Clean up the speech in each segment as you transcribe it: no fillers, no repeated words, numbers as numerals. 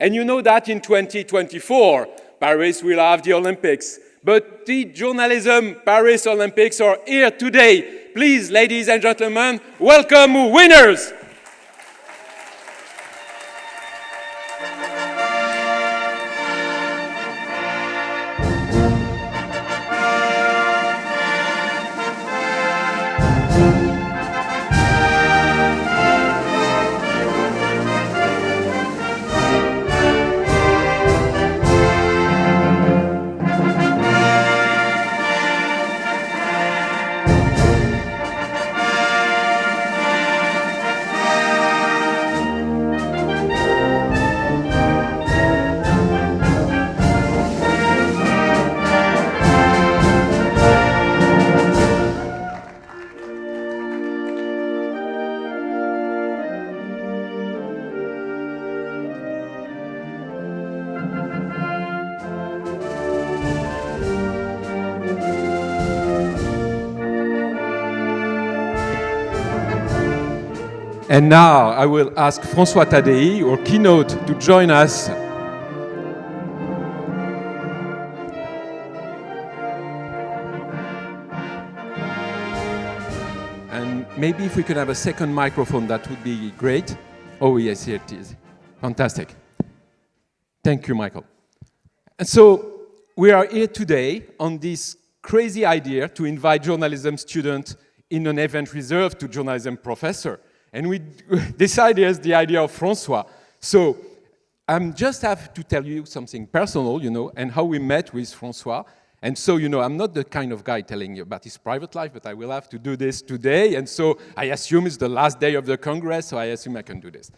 And you know that in 2024, Paris will have the Olympics. But the journalism Paris Olympics are here today. Please, ladies and gentlemen, welcome winners. And now I will ask François Tadei, or Keynote, to join us. And maybe if we could have a second microphone, that would be great. Oh yes, here it is. Fantastic. Thank you, Michael. And so we are here today on this crazy idea to invite journalism students in an event reserved to journalism professors. And this idea is the idea of François. So I just have to tell you something personal, and how we met with François. And so, I'm not the kind of guy telling you about his private life, but I will have to do this today. And so I assume it's the last day of the Congress, so I assume I can do this.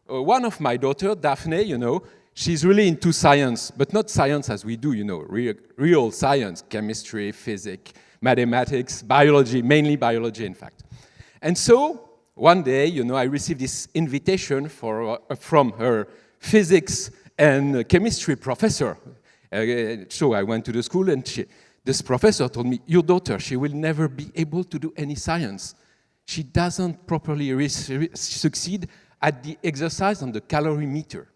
One of my daughters, Daphne, she's really into science, but not science as we do, real science, chemistry, physics, mathematics, biology, mainly biology, in fact. And so one day, I received this invitation from her physics and chemistry professor. So I went to the school, and this professor told me, your daughter, she will never be able to do any science. She doesn't properly succeed at the exercise on the calorimeter.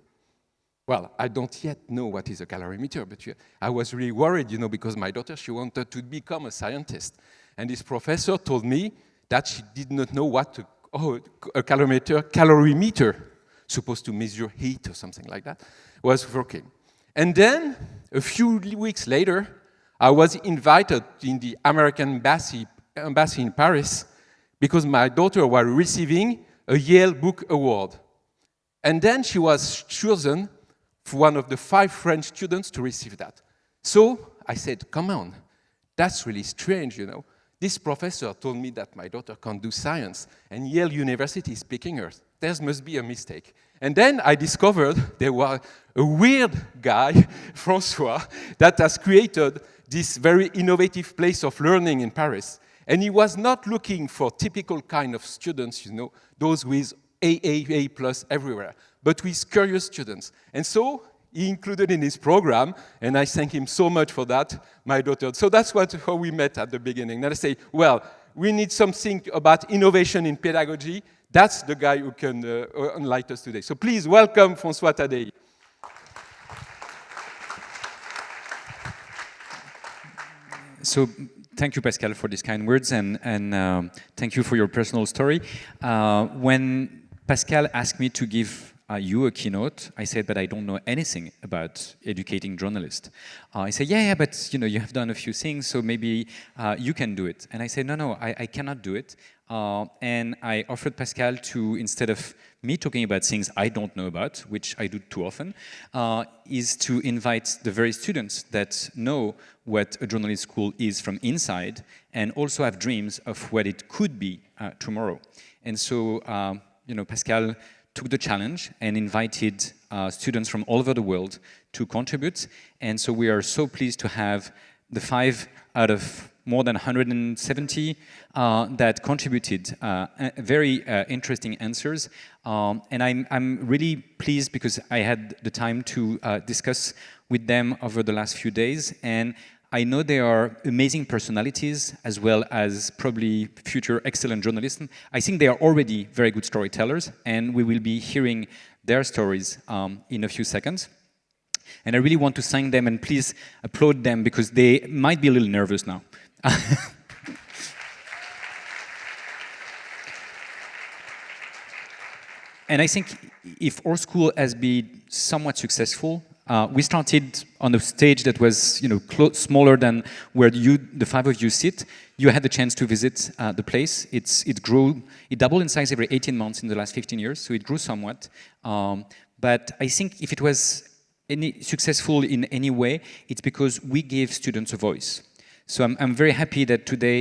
Well, I don't yet know what is a calorimeter, but I was really worried, because my daughter, she wanted to become a scientist. And this professor told me that she did not know what a calorimeter, supposed to measure heat or something like that, was working. And then, a few weeks later, I was invited in the American embassy in Paris because my daughter was receiving a Yale Book Award. And then she was chosen for one of the 5 French students to receive that. So I said, come on, that's really strange, This professor told me that my daughter can't do science, and Yale University is picking her. There must be a mistake. And then I discovered there was a weird guy, François, that has created this very innovative place of learning in Paris. And he was not looking for typical kind of students, those with A plus everywhere, but with curious students. And so he included in his program, and I thank him so much for that, my daughter. So that's how we met at the beginning. And I say, well, we need something about innovation in pedagogy. That's the guy who can enlighten us today. So please welcome François Tadei. So thank you, Pascal, for these kind words, and thank you for your personal story. When Pascal asked me to give you a keynote, I said that I don't know anything about educating journalists. I said, yeah, but you have done a few things, so maybe you can do it. And I said, no, I cannot do it. And I offered Pascal to, instead of me talking about things I don't know about, which I do too often, is to invite the very students that know what a journalist school is from inside and also have dreams of what it could be tomorrow. And so, Pascal took the challenge and invited students from all over the world to contribute. And so we are so pleased to have the 5 out of more than 170 that contributed very interesting answers. And I'm really pleased because I had the time to discuss with them over the last few days. And I know they are amazing personalities as well as probably future excellent journalists. I think they are already very good storytellers, and we will be hearing their stories in a few seconds. And I really want to thank them, and please applaud them because they might be a little nervous now. And I think if our school has been somewhat successful, we started on a stage that was, smaller than where the five of you sit. You had the chance to visit the place. It grew. It doubled in size every 18 months in the last 15 years, so it grew somewhat. But I think if it was successful in any way, it's because we gave students a voice. So I'm very happy that today,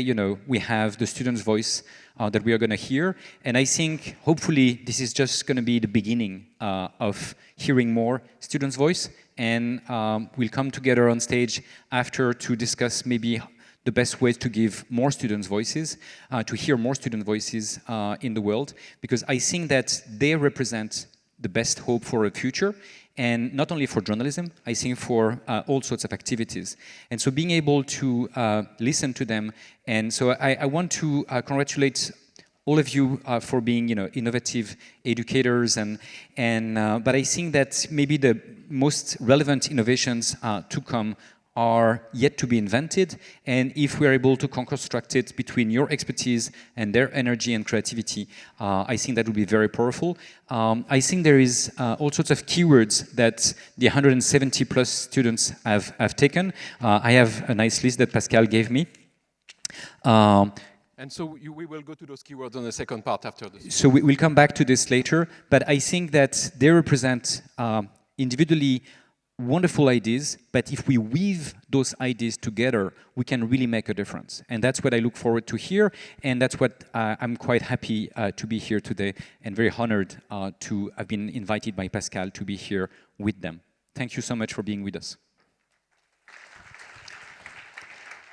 we have the students' voice that we are going to hear. And I think, hopefully, this is just going to be the beginning of hearing more students' voice. And we'll come together on stage after to discuss maybe the best ways to give more students' voices, to hear more student voices in the world. Because I think that they represent the best hope for a future. And not only for journalism, I think for all sorts of activities. And so being able to listen to them, and so I want to congratulate all of you for being, innovative educators, but I think that maybe the most relevant innovations to come are yet to be invented, and if we're able to construct it between your expertise and their energy and creativity, I think that would be very powerful. I think there is all sorts of keywords that the 170 plus students have taken. I have a nice list that Pascal gave me. And so we will go to those keywords on the second part after this. So we'll come back to this later, but I think that they represent individually wonderful ideas, but if we weave those ideas together, we can really make a difference. And that's what I look forward to hear, and that's what I'm quite happy to be here today, and very honored to have been invited by Pascal to be here with them. Thank you so much for being with us.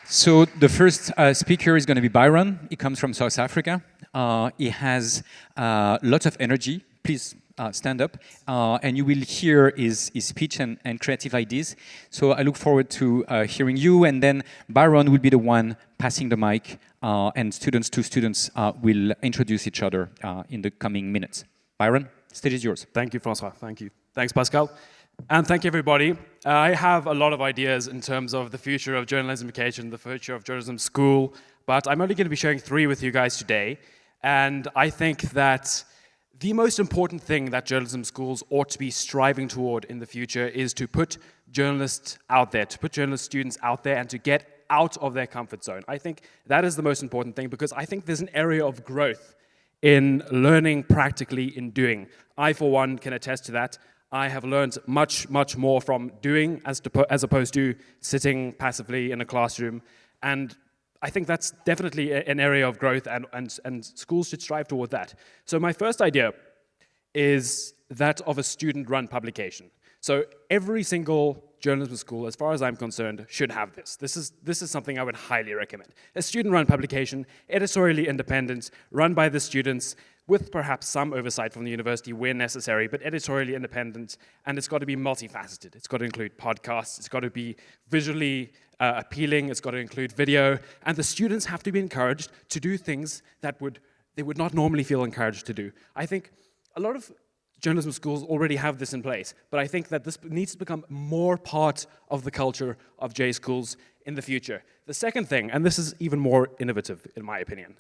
So the first speaker is going to be Byron. He comes from South Africa. He has lots of energy. Please stand up, and you will hear his speech and creative ideas. So I look forward to hearing you, and then Byron will be the one passing the mic, and students will introduce each other in the coming minutes. Byron, stage is yours. Thank you, Francois. Thank you. Thanks, Pascal. And thank you, everybody. I have a lot of ideas in terms of the future of journalism education, the future of journalism school, but I'm only going to be sharing 3 with you guys today. And I think that the most important thing that journalism schools ought to be striving toward in the future is to put journalists out there, to put journalist students out there and to get out of their comfort zone. I think that is the most important thing, because I think there's an area of growth in learning practically in doing. I, for one, can attest to that. I have learned much, much more from doing as opposed to sitting passively in a classroom. And I think that's definitely an area of growth, and schools should strive toward that. So my first idea is that of a student-run publication. So every single journalism school, as far as I'm concerned, should have this. This is something I would highly recommend. A student-run publication, editorially independent, run by the students, with perhaps some oversight from the university where necessary, but editorially independent, and it's got to be multifaceted. It's got to include podcasts, it's got to be visually appealing, it's got to include video, and the students have to be encouraged to do things that they would not normally feel encouraged to do. I think a lot of journalism schools already have this in place, but I think that this needs to become more part of the culture of J schools in the future. The second thing, and this is even more innovative in my opinion,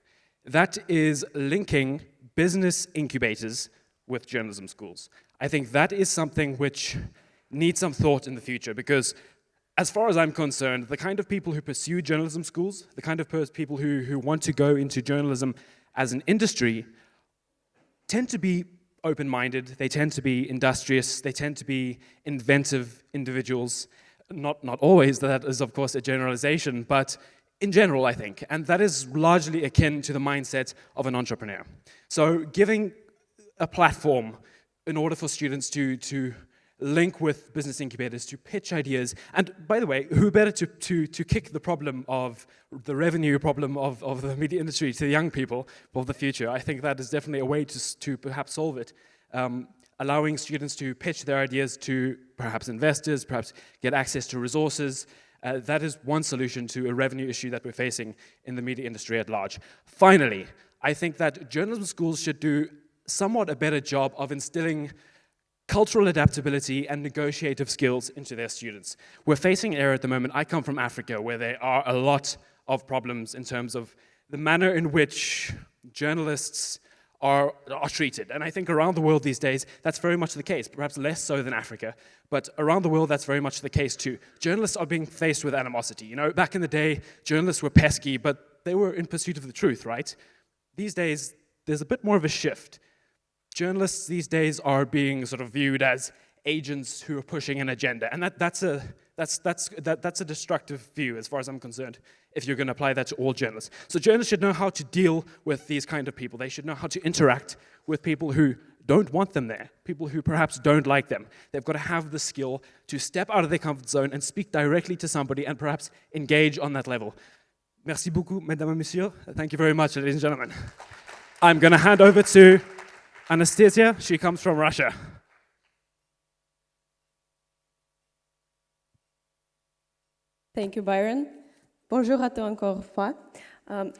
that is linking business incubators with journalism schools. I think that is something which needs some thought in the future, because as far as I'm concerned, the kind of people who pursue journalism schools, the kind of people who want to go into journalism as an industry, tend to be open-minded, they tend to be industrious, they tend to be inventive individuals. Not always, that is of course a generalization, but in general, I think, and that is largely akin to the mindset of an entrepreneur. So giving a platform in order for students to link with business incubators, to pitch ideas, and by the way, who better to kick the problem of the revenue problem of the media industry to the young people of the future. I think that is definitely a way to perhaps solve it. Allowing students to pitch their ideas to perhaps investors, perhaps get access to resources. That is one solution to a revenue issue that we're facing in the media industry at large. Finally, I think that journalism schools should do somewhat a better job of instilling cultural adaptability and negotiative skills into their students. We're facing an era at the moment. I come from Africa, where there are a lot of problems in terms of the manner in which journalists are treated. And I think around the world these days, that's very much the case, perhaps less so than Africa, but around the world, that's very much the case too. Journalists are being faced with animosity. You know, back in the day, journalists were pesky, but they were in pursuit of the truth, right? These days, there's a bit more of a shift. Journalists these days are being sort of viewed as agents who are pushing an agenda, and that's a destructive view as far as I'm concerned, if you're going to apply that to all journalists. So journalists should know how to deal with these kind of people. They should know how to interact with people who don't want them there, people who perhaps don't like them. They've got to have the skill to step out of their comfort zone and speak directly to somebody and perhaps engage on that level. Merci beaucoup, mesdames et messieurs. Thank you very much, ladies and gentlemen. I'm going to hand over to Anastasia. She comes from Russia. Thank you, Byron. Bonjour à tous encore une fois.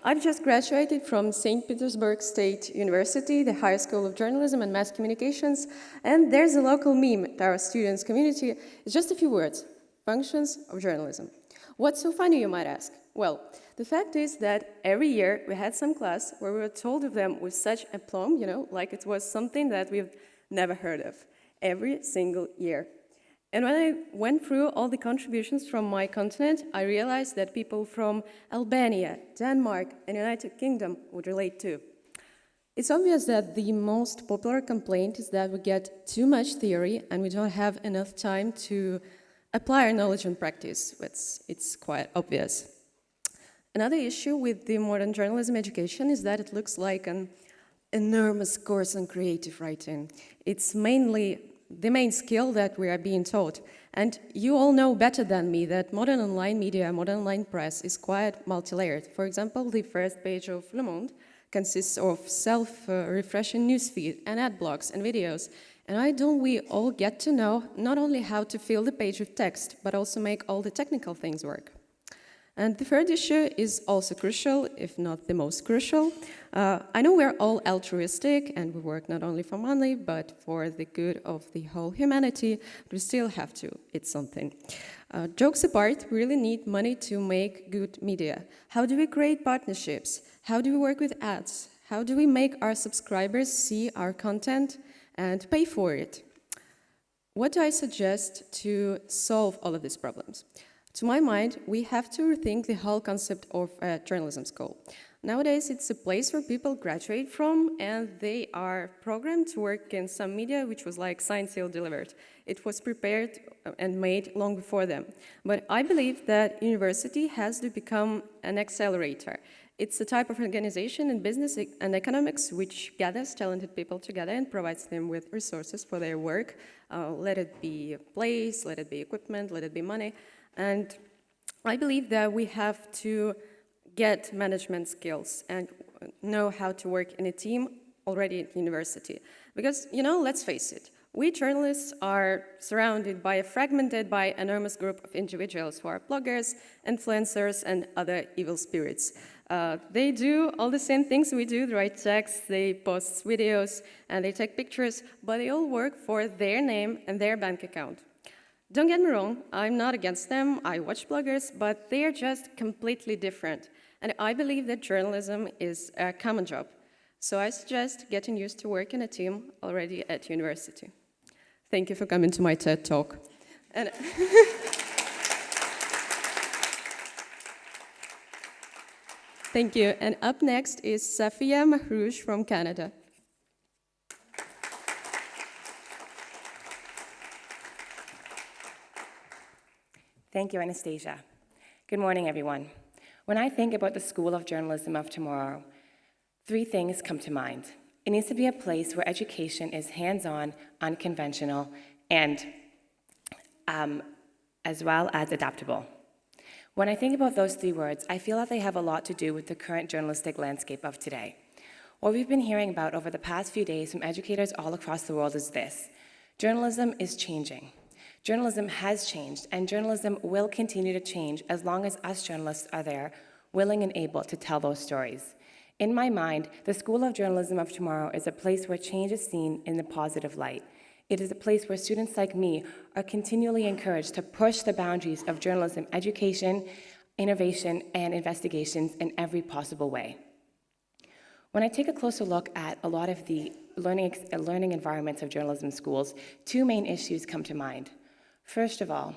I've just graduated from St. Petersburg State University, the High School of Journalism and Mass Communications, and there's a local meme at our students' community. It's just a few words: functions of journalism. What's so funny, you might ask? Well, the fact is that every year we had some class where we were told of them with such aplomb, you know, like it was something that we've never heard of, every single year. And when I went through all the contributions from my continent, I realized that people from Albania, Denmark, and United Kingdom would relate too. It's obvious that the most popular complaint is that we get too much theory and we don't have enough time to apply our knowledge in practice. It's quite obvious. Another issue with the modern journalism education is that it looks like an enormous course on creative writing. It's mainly the main skill that we are being taught. And you all know better than me that modern online media, modern online press is quite multi-layered. For example, the first page of Le Monde consists of self-refreshing newsfeed and ad blocks and videos. And why don't we all get to know not only how to fill the page with text, but also make all the technical things work? And the third issue is also crucial, if not the most crucial. I know we're all altruistic and we work not only for money, but for the good of the whole humanity, but we still have to eat something. Jokes apart, we really need money to make good media. How do we create partnerships? How do we work with ads? How do we make our subscribers see our content and pay for it? What do I suggest to solve all of these problems? To my mind, we have to rethink the whole concept of a journalism school. Nowadays, it's a place where people graduate from and they are programmed to work in some media which was like signed, sealed, delivered. It was prepared and made long before them. But I believe that university has to become an accelerator. It's a type of organization in business and economics which gathers talented people together and provides them with resources for their work. Let it be a place, let it be equipment, let it be money. And I believe that we have to get management skills and know how to work in a team already at university. Because, you know, let's face it, we journalists are surrounded by a fragmented by enormous group of individuals who are bloggers, influencers, and other evil spirits. They do all the same things we do. They write texts, they post videos, and they take pictures, but they all work for their name and their bank account. Don't get me wrong, I'm not against them, I watch bloggers, but they are just completely different. And I believe that journalism is a common job. So I suggest getting used to work in a team already at university. Thank you for coming to my TED Talk. And Thank you. And up next is Sofia from Canada. Thank you, Anastasia. Good morning, everyone. When I think about the School of Journalism of tomorrow, three things come to mind. It needs to be a place where education is hands-on, unconventional, and as well as adaptable. When I think about those three words, I feel that they have a lot to do with the current journalistic landscape of today. What we've been hearing about over the past few days from educators all across the world is this: journalism is changing. Journalism has changed, and journalism will continue to change as long as us journalists are there, willing and able to tell those stories. In my mind, the School of Journalism of tomorrow is a place where change is seen in the positive light. It is a place where students like me are continually encouraged to push the boundaries of journalism, education, innovation, and investigations in every possible way. When I take a closer look at a lot of the learning environments of journalism schools, two main issues come to mind. First of all,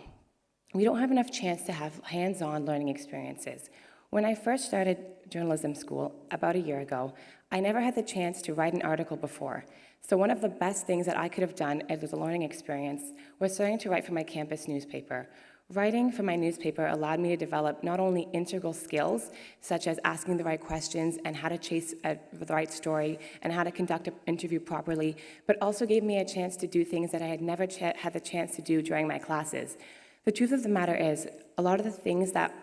we don't have enough chance to have hands-on learning experiences. When I first started journalism school about a year ago, I never had the chance to write an article before. So one of the best things that I could have done as a learning experience was starting to write for my campus newspaper. Writing for my newspaper allowed me to develop not only integral skills, such as asking the right questions and how to chase the right story and how to conduct an interview properly, but also gave me a chance to do things that I had never had the chance to do during my classes. The truth of the matter is, a lot of the things that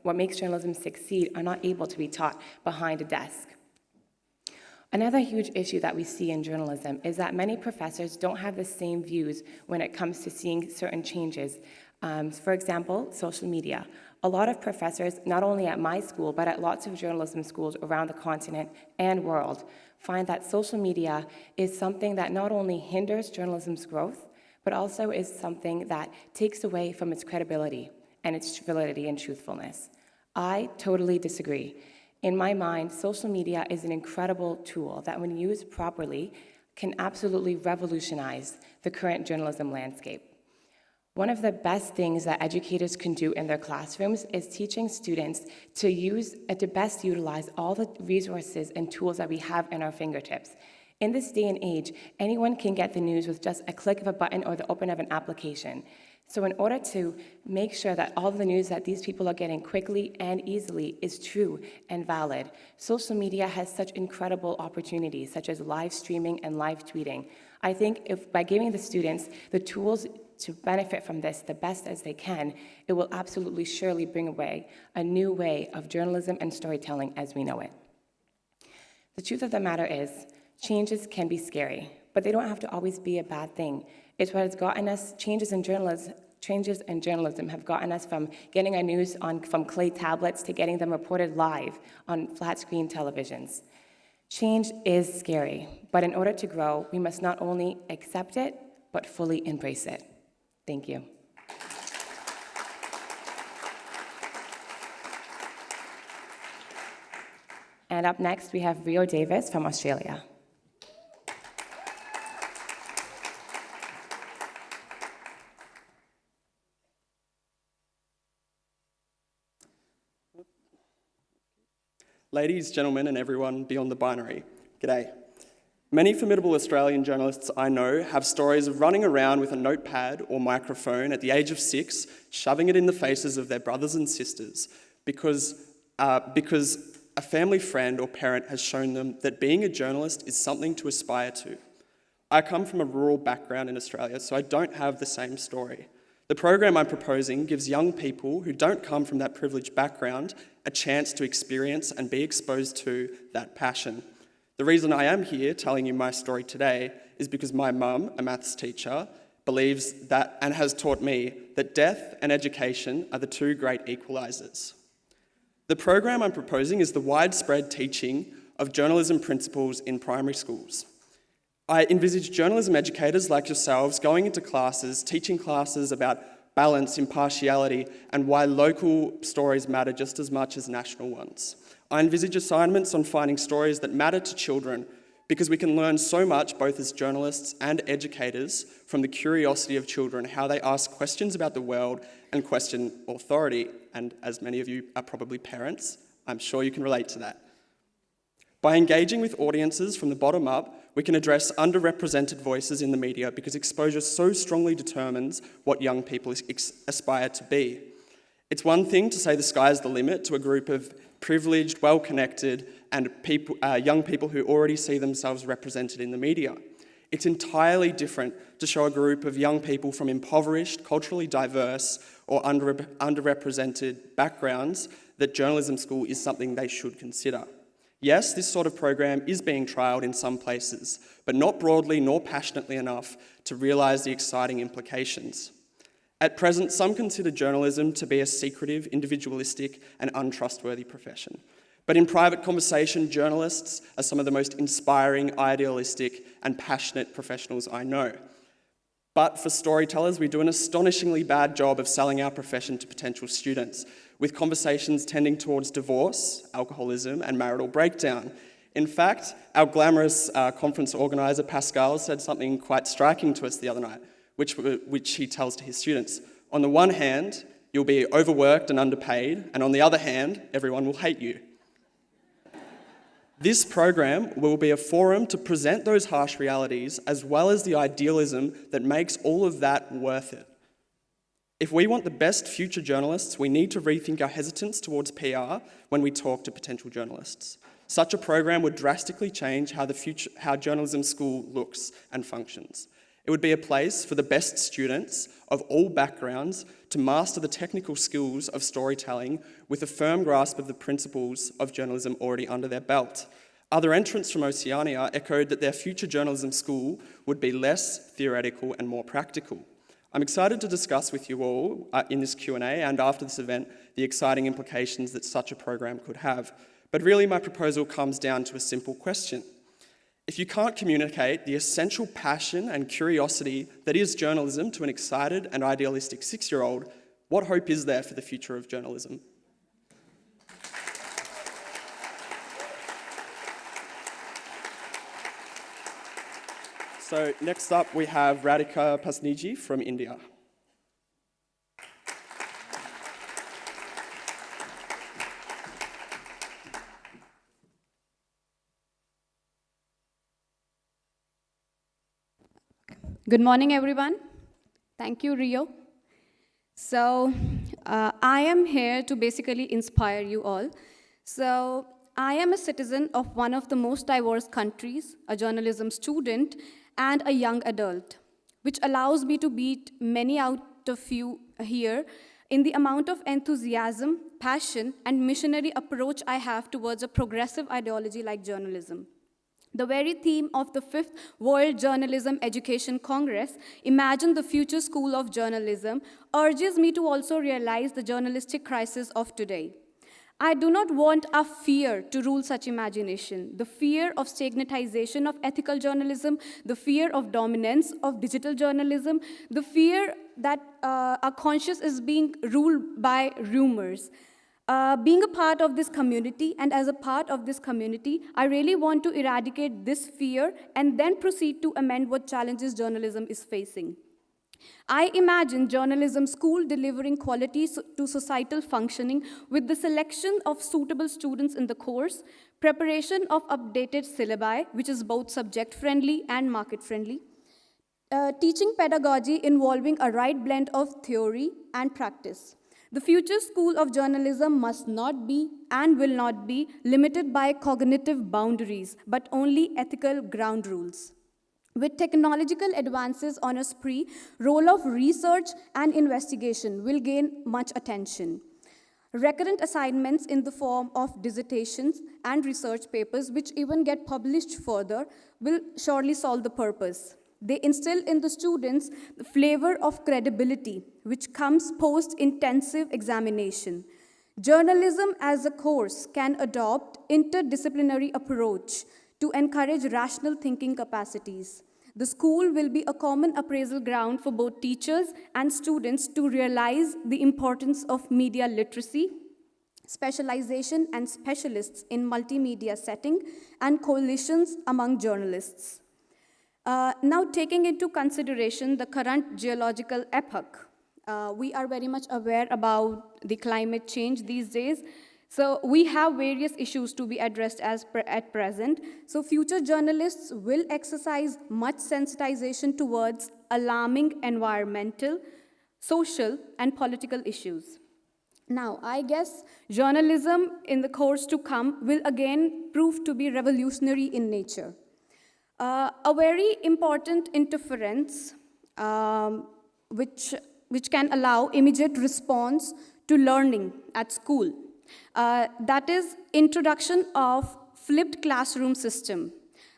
what makes journalism succeed are not able to be taught behind a desk. Another huge issue that we see in journalism is that many professors don't have the same views when it comes to seeing certain changes. For example, social media. A lot of professors, not only at my school, but at lots of journalism schools around the continent and world, find that social media is something that not only hinders journalism's growth, but also is something that takes away from its credibility and its validity and truthfulness. I totally disagree. In my mind, social media is an incredible tool that, when used properly, can absolutely revolutionize the current journalism landscape. One of the best things that educators can do in their classrooms is teaching students to best utilize all the resources and tools that we have in our fingertips. In this day and age, anyone can get the news with just a click of a button or the open of an application. So in order to make sure that all the news that these people are getting quickly and easily is true and valid, social media has such incredible opportunities, such as live streaming and live tweeting. I think by giving the students the tools to benefit from this the best as they can, it will absolutely surely bring away a new way of journalism and storytelling as we know it. The truth of the matter is, changes can be scary, but they don't have to always be a bad thing. It's what has gotten us, changes in journalism have gotten us from getting our news from clay tablets to getting them reported live on flat screen televisions. Change is scary, but in order to grow, we must not only accept it, but fully embrace it. Thank you. And up next, we have Rio Davis from Australia. Ladies, gentlemen, and everyone beyond the binary, g'day. Many formidable Australian journalists I know have stories of running around with a notepad or microphone at the age of 6, shoving it in the faces of their brothers and sisters because a family friend or parent has shown them that being a journalist is something to aspire to. I come from a rural background in Australia, so I don't have the same story. The program I'm proposing gives young people who don't come from that privileged background a chance to experience and be exposed to that passion. The reason I am here telling you my story today is because my mum, a maths teacher, believes that and has taught me that death and education are the two great equalisers. The program I'm proposing is the widespread teaching of journalism principles in primary schools. I envisage journalism educators like yourselves going into classes, teaching classes about balance, impartiality, and why local stories matter just as much as national ones. I envisage assignments on finding stories that matter to children because we can learn so much, both as journalists and educators, from the curiosity of children, how they ask questions about the world and question authority. And as many of you are probably parents, I'm sure you can relate to that. By engaging with audiences from the bottom up, we can address underrepresented voices in the media because exposure so strongly determines what young people aspire to be. It's one thing to say the sky's the limit to a group of privileged, well-connected, and young people who already see themselves represented in the media. It's entirely different to show a group of young people from impoverished, culturally diverse, or underrepresented backgrounds that journalism school is something they should consider. Yes, this sort of program is being trialled in some places, but not broadly nor passionately enough to realise the exciting implications. At present, some consider journalism to be a secretive, individualistic, and untrustworthy profession. But in private conversation, journalists are some of the most inspiring, idealistic, and passionate professionals I know. But for storytellers, we do an astonishingly bad job of selling our profession to potential students, with conversations tending towards divorce, alcoholism, and marital breakdown. In fact, our glamorous conference organizer, Pascal, said something quite striking to us the other night, which he tells to his students. On the one hand, you'll be overworked and underpaid, and on the other hand, everyone will hate you. This program will be a forum to present those harsh realities as well as the idealism that makes all of that worth it. If we want the best future journalists, we need to rethink our hesitance towards PR when we talk to potential journalists. Such a program would drastically change how journalism school looks and functions. It would be a place for the best students of all backgrounds to master the technical skills of storytelling with a firm grasp of the principles of journalism already under their belt. Other entrants from Oceania echoed that their future journalism school would be less theoretical and more practical. I'm excited to discuss with you all in this Q&A and after this event the exciting implications that such a program could have. But really my proposal comes down to a simple question. If you can't communicate the essential passion and curiosity that is journalism to an excited and idealistic 6-year-old, what hope is there for the future of journalism? So next up we have Radhika Pasniji from India. Good morning, everyone. Thank you, Rio. So, I am here to basically inspire you all. So, I am a citizen of one of the most diverse countries, a journalism student, and a young adult, which allows me to beat many out of you here in the amount of enthusiasm, passion, and missionary approach I have towards a progressive ideology like journalism. The very theme of the 5th World Journalism Education Congress, Imagine the Future School of Journalism, urges me to also realize the journalistic crisis of today. I do not want a fear to rule such imagination, the fear of stigmatization of ethical journalism, the fear of dominance of digital journalism, the fear that our conscience is being ruled by rumors. Being a part of this community, and as a part of this community, I really want to eradicate this fear and then proceed to amend what challenges journalism is facing. I imagine journalism school delivering quality to societal functioning with the selection of suitable students in the course, preparation of updated syllabi, which is both subject-friendly and market-friendly, teaching pedagogy involving a right blend of theory and practice. The future school of journalism must not be and will not be limited by cognitive boundaries, but only ethical ground rules. With technological advances on a spree, role of research and investigation will gain much attention. Recurrent assignments in the form of dissertations and research papers, which even get published further, will surely solve the purpose. They instill in the students the flavor of credibility, which comes post-intensive examination. Journalism as a course can adopt interdisciplinary approach to encourage rational thinking capacities. The school will be a common appraisal ground for both teachers and students to realize the importance of media literacy, specialization and specialists in multimedia setting, and coalitions among journalists. Now, taking into consideration the current geological epoch, we are very much aware about the climate change these days. So we have various issues to be addressed at present. So future journalists will exercise much sensitization towards alarming environmental, social, and political issues. Now, I guess journalism in the course to come will again prove to be revolutionary in nature. A very important interference which can allow immediate response to learning at school. That is introduction of flipped classroom system.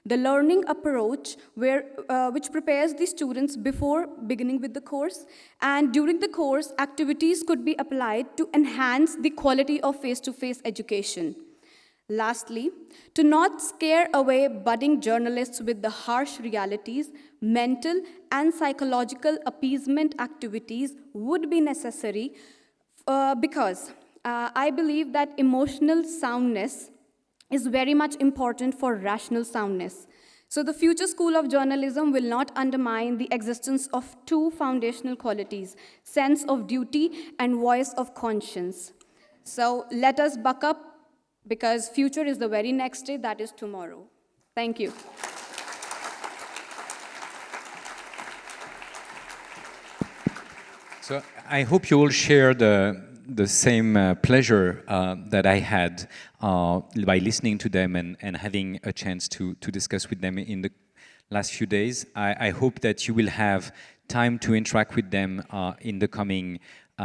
The learning approach which prepares the students before beginning with the course, and during the course, activities could be applied to enhance the quality of face-to-face education. Lastly, to not scare away budding journalists with the harsh realities, mental and psychological appeasement activities would be necessary because I believe that emotional soundness is very much important for rational soundness. So the future school of journalism will not undermine the existence of two foundational qualities, sense of duty and voice of conscience. So let us buck up because future is the very next day, that is tomorrow. Thank you. So I hope you all share the same pleasure that I had by listening to them and having a chance to discuss with them in the last few days. I hope that you will have time to interact with them in the coming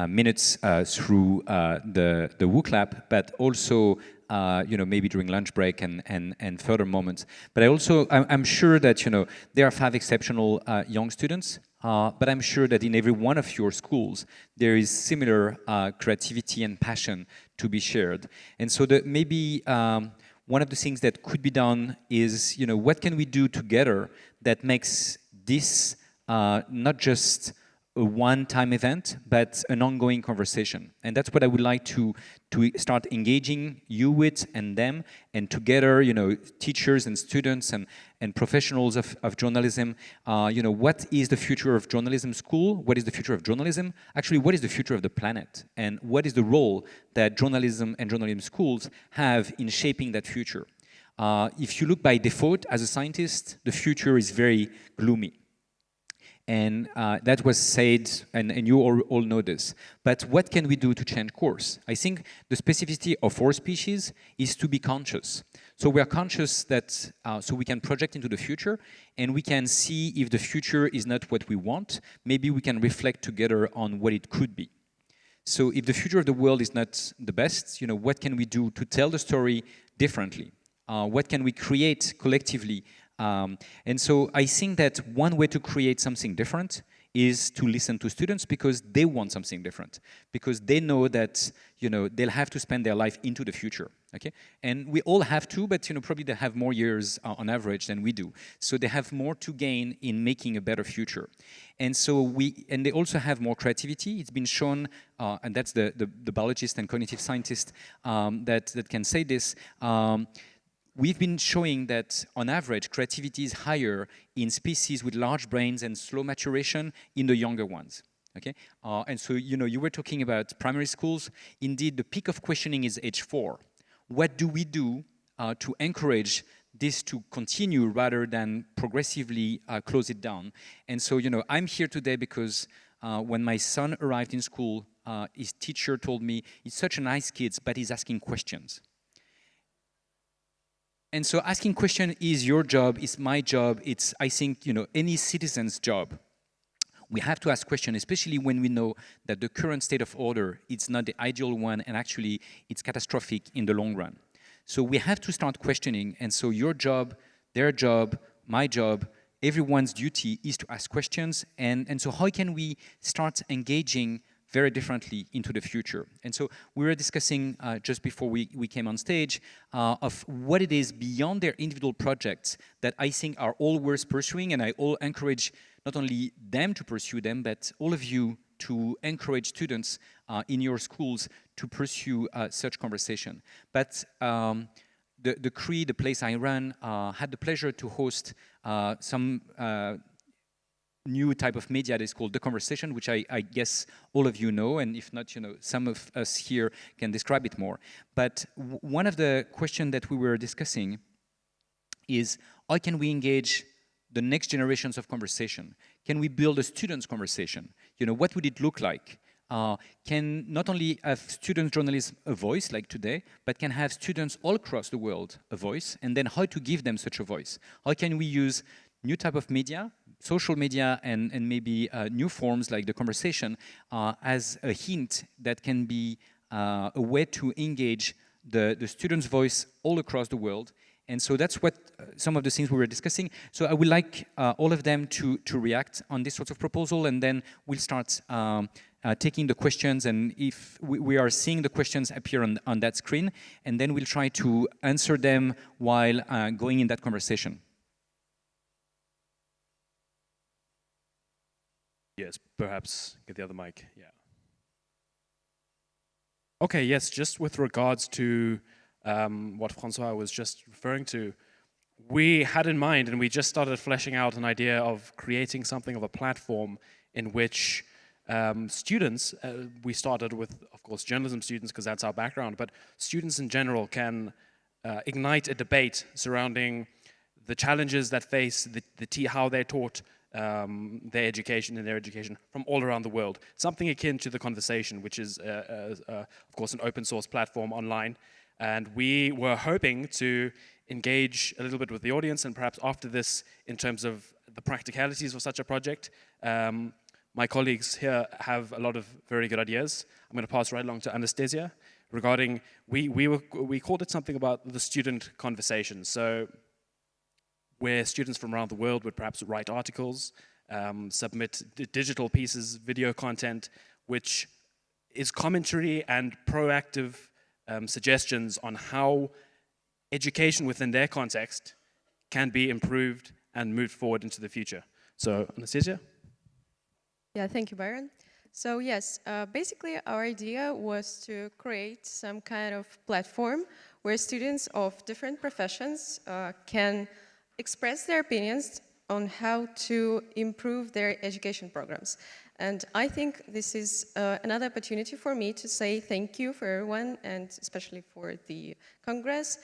minutes through the WOOC lab, but also maybe during lunch break and further moments. But I'm sure that there are 5 exceptional young students. But I'm sure that in every one of your schools, there is similar creativity and passion to be shared. And so maybe one of the things that could be done is, what can we do together that makes this not just a one-time event, but an ongoing conversation. And that's what I would like to start engaging you with and them, and together, teachers and students and professionals of journalism, what is the future of journalism school? What is the future of journalism? Actually, what is the future of the planet? And what is the role that journalism and journalism schools have in shaping that future? If you look by default as a scientist, the future is very gloomy. And that was said, and you all know this. But what can we do to change course? I think the specificity of our species is to be conscious. So we are conscious that, so we can project into the future, and we can see if the future is not what we want, maybe we can reflect together on what it could be. So if the future of the world is not the best, what can we do to tell the story differently? What can we create collectively? And so I think that one way to create something different is to listen to students, because they want something different, because they know that they'll have to spend their life into the future. Okay, and we all have to, but probably they have more years on average than we do. So they have more to gain in making a better future. And so they also have more creativity. It's been shown, and that's the biologist and cognitive scientist that can say this. We've been showing that, on average, creativity is higher in species with large brains and slow maturation in the younger ones. Okay, and so you were talking about primary schools. Indeed, the peak of questioning is age 4. What do we do to encourage this to continue rather than progressively close it down? And so I'm here today because when my son arrived in school, his teacher told me, he's such a nice kid, but he's asking questions. And so asking question is your job, it's my job, it's, I think, any citizen's job. We have to ask questions, especially when we know that the current state of order is not the ideal one, and actually it's catastrophic in the long run. So we have to start questioning, and so your job, their job, my job, everyone's duty is to ask questions, and so how can we start engaging very differently into the future? And so we were discussing just before we came on stage of what it is beyond their individual projects that I think are all worth pursuing, and I all encourage not only them to pursue them, but all of you to encourage students in your schools to pursue such conversation. But the CRE, the place I run, had the pleasure to host some new type of media that is called The Conversation, which I guess all of you know, and if not, some of us here can describe it more. But one of the questions that we were discussing is, how can we engage the next generations of conversation? Can we build a student's conversation? What would it look like? Can not only have student journalism a voice like today, but can have students all across the world a voice, and then how to give them such a voice? How can we use new type of media, social media, and maybe new forms like The Conversation as a hint that can be a way to engage the student's voice all across the world, And so that's what some of the things we were discussing. So I would like all of them to react on this sort of proposal, and then we'll start taking the questions, and if we are seeing the questions appear on that screen, and then we'll try to answer them while going in that conversation. Yes, perhaps get the other mic, yeah. Okay, yes, just with regards to what Francois was just referring to, we had in mind, and we just started fleshing out an idea of creating something of a platform in which students, we started with, of course, journalism students, because that's our background, but students in general can ignite a debate surrounding the challenges that face how they're taught their education from all around the world. Something akin to The Conversation, which is, of course, an open source platform online. And we were hoping to engage a little bit with the audience, and perhaps after this, in terms of the practicalities of such a project. My colleagues here have a lot of very good ideas. I'm going to pass right along to Anastasia regarding, we called it something about the student conversation. So where students from around the world would perhaps write articles, submit digital pieces, video content, which is commentary and proactive suggestions on how education within their context can be improved and moved forward into the future. So, Anastasia? Yeah, thank you, Byron. So yes, basically our idea was to create some kind of platform where students of different professions can express their opinions on how to improve their education programs. And I think this is another opportunity for me to say thank you for everyone, and especially for the Congress,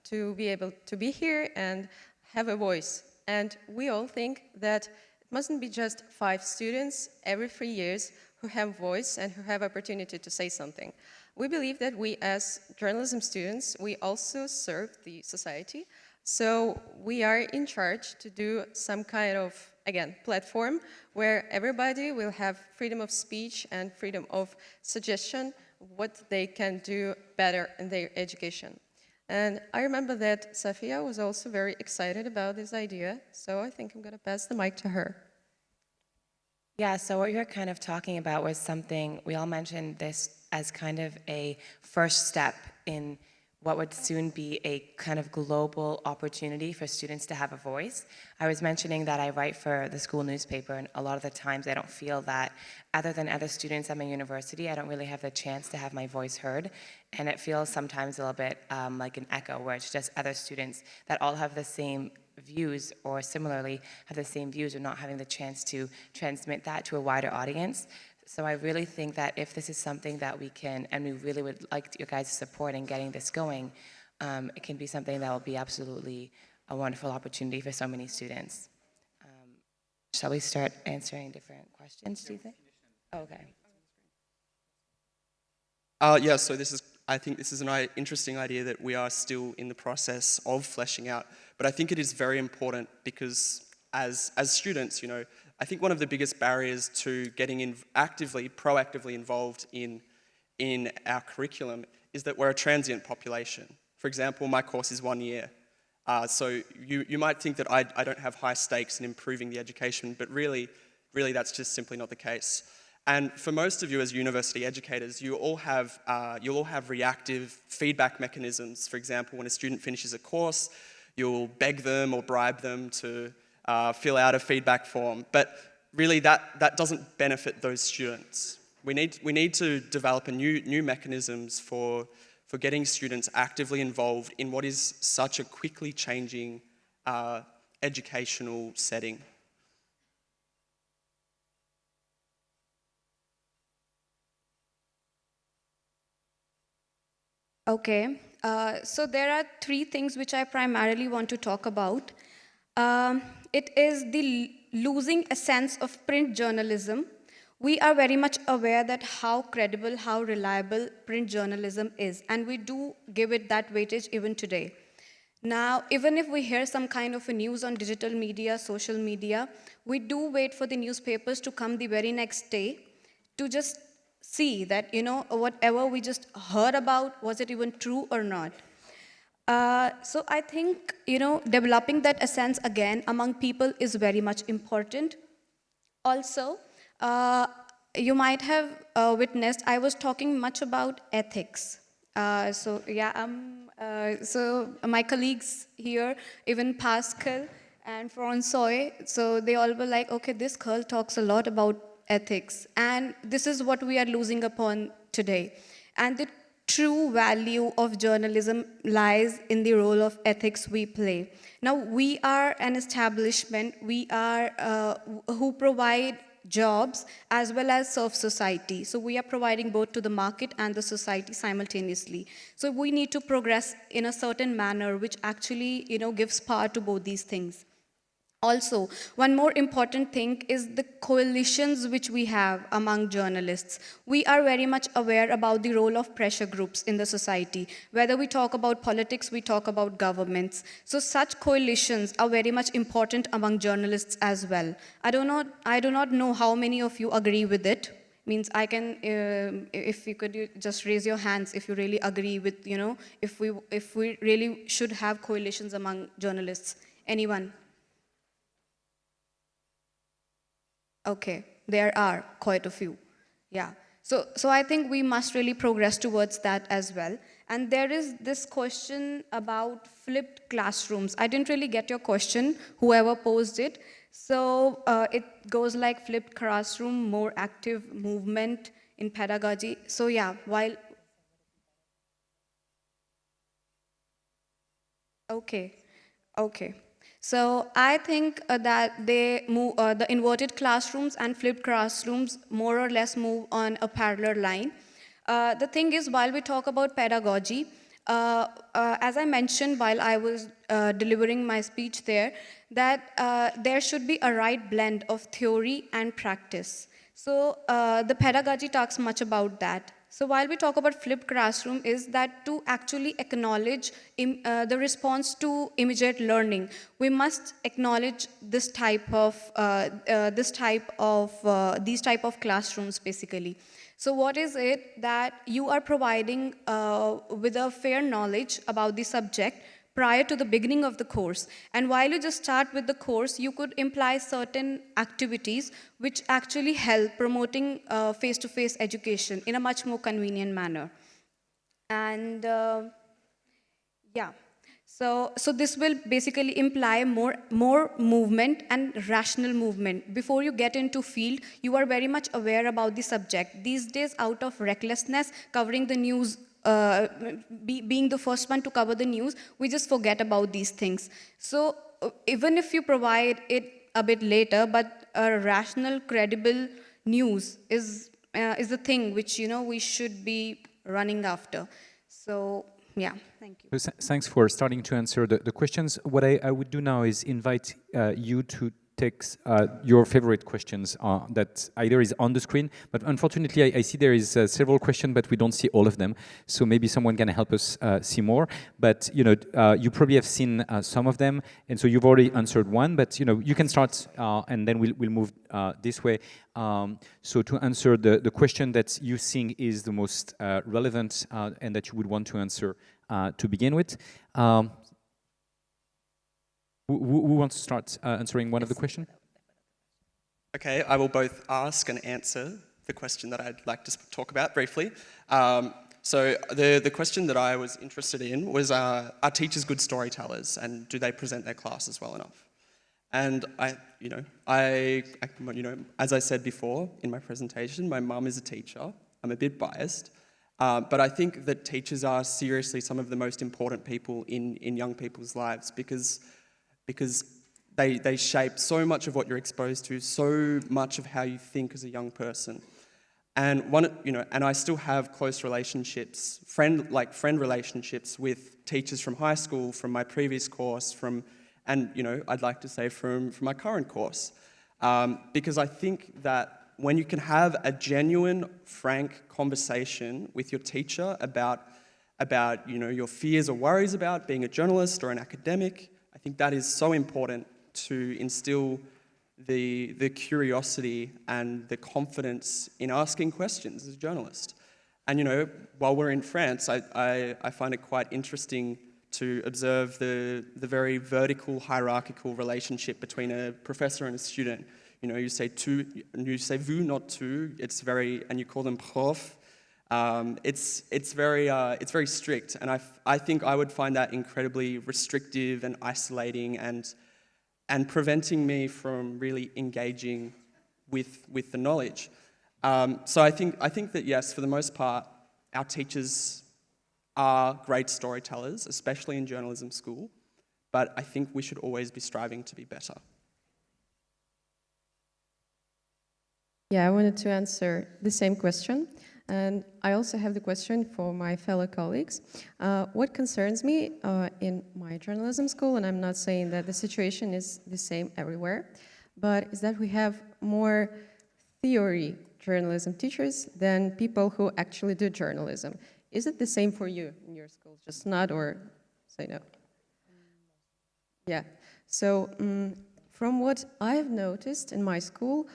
to be able to be here and have a voice. And we all think that it mustn't be just 5 students every 3 years who have voice and who have opportunity to say something. We believe that we as journalism students, we also serve the society. So we are in charge to do some kind of, again, platform where everybody will have freedom of speech and freedom of suggestion, what they can do better in their education. And I remember that Sofia was also very excited about this idea, so I think I'm going to pass the mic to her. Yeah, so what you're kind of talking about was something, we all mentioned this as kind of a first step in what would soon be a kind of global opportunity for students to have a voice. I was mentioning that I write for the school newspaper, and a lot of the times I don't feel that, other than other students at my university, I don't really have the chance to have my voice heard. And it feels sometimes a little bit like an echo, where it's just other students that all have the same views, or similarly have the same views, or not having the chance to transmit that to a wider audience. So I really think that if this is something that we can, and we really would like your guys' support in getting this going, it can be something that will be absolutely a wonderful opportunity for so many students. Shall we start answering different questions, do you think? Okay. Yeah, so I think this is an interesting idea that we are still in the process of fleshing out. But I think it is very important because as students, I think one of the biggest barriers to getting proactively involved in our curriculum is that we're a transient population. For example, my course is 1 year. So you might think that I don't have high stakes in improving the education, but really that's just simply not the case. And for most of you as university educators, you'll all have reactive feedback mechanisms. For example, when a student finishes a course, you'll beg them or bribe them to fill out a feedback form. But really that doesn't benefit those students. We need to develop new mechanisms for getting students actively involved in what is such a quickly changing educational setting. Okay, so there are 3 things which I primarily want to talk about. It is the losing a sense of print journalism. We are very much aware that how credible, how reliable print journalism is, and we do give it that weightage even today. Now, even if we hear some kind of a news on digital media, social media, we do wait for the newspapers to come the very next day to just see that, whatever we just heard about, was it even true or not? So I think, developing that essence again among people is very much important. Also, you might have witnessed, I was talking much about ethics. So my colleagues here, even Pascal and Francois, so they all were like, okay, this girl talks a lot about ethics. And this is what we are losing upon today. And the true value of journalism lies in the role of ethics we play. Now, we are an establishment, we are who provide jobs as well as serve society. So we are providing both to the market and the society simultaneously. So we need to progress in a certain manner which actually, gives power to both these things. Also, one more important thing is the coalitions which we have among journalists. We are very much aware about the role of pressure groups in the society. Whether we talk about politics, we talk about governments. So such coalitions are very much important among journalists as well. I do not know how many of you agree with it. Means I can, if you could just raise your hands if you really agree with, if we really should have coalitions among journalists. Anyone? Okay, there are quite a few. Yeah. So I think we must really progress towards that as well. And there is this question about flipped classrooms. I didn't really get your question, whoever posed it. So it goes like flipped classroom, more active movement in pedagogy. So yeah, Okay. So I think that they move, the inverted classrooms and flipped classrooms more or less move on a parallel line. The thing is, while we talk about pedagogy, as I mentioned while I was delivering my speech there, that there should be a right blend of theory and practice. So the pedagogy talks much about that. So while we talk about flipped classroom is that to actually acknowledge the response to immediate learning, we must acknowledge this type of these type of classrooms basically. So what is it that you are providing with a fair knowledge about the subject prior to the beginning of the course. And while you just start with the course, you could imply certain activities which actually help promoting face-to-face education in a much more convenient manner. And yeah, so this will basically imply more movement and rational movement. Before you get into field, you are very much aware about the subject. These days, out of recklessness, covering the news, being the first one to cover the news, we just forget about these things. So even if you provide it a bit later, but a rational, credible news is the thing which we should be running after. So yeah, thank you. So thanks for starting to answer the questions. What I would do now is invite you to take your favorite questions that either is on the screen, but unfortunately I see there is several questions, but we don't see all of them. So maybe someone can help us see more. But you probably have seen some of them, and so you've already answered one. But you can start, and then we'll move this way. So to answer the question that you think is the most relevant and that you would want to answer to begin with. Who wants to start answering one of the questions? Okay, I will both ask and answer the question that I'd like to talk about briefly. So the question that I was interested in was, are teachers good storytellers, and do they present their classes well enough? And as I said before in my presentation, my mum is a teacher. I'm a bit biased, but I think that teachers are seriously some of the most important people in young people's lives because they shape so much of what you're exposed to, so much of how you think as a young person. And and I still have close relationships, friend relationships with teachers from high school, from my previous course, and I'd like to say from my current course, because I think that when you can have a genuine, frank conversation with your teacher about your fears or worries about being a journalist or an academic, I think that is so important to instill the curiosity and the confidence in asking questions as a journalist. And while we're in France, I find it quite interesting to observe the very vertical, hierarchical relationship between a professor and a student. You know, you say tu, you say vous, not tu. It's very, and you call them prof. It's very strict, and I think I would find that incredibly restrictive and isolating, and preventing me from really engaging with the knowledge. So I think that yes, for the most part, our teachers are great storytellers, especially in journalism school. But I think we should always be striving to be better. Yeah, I wanted to answer the same question. And I also have the question for my fellow colleagues. What concerns me in my journalism school, and I'm not saying that the situation is the same everywhere, but is that we have more theory journalism teachers than people who actually do journalism. Is it the same for you in your school? Just nod or say no? Yeah. So from what I've noticed in my school,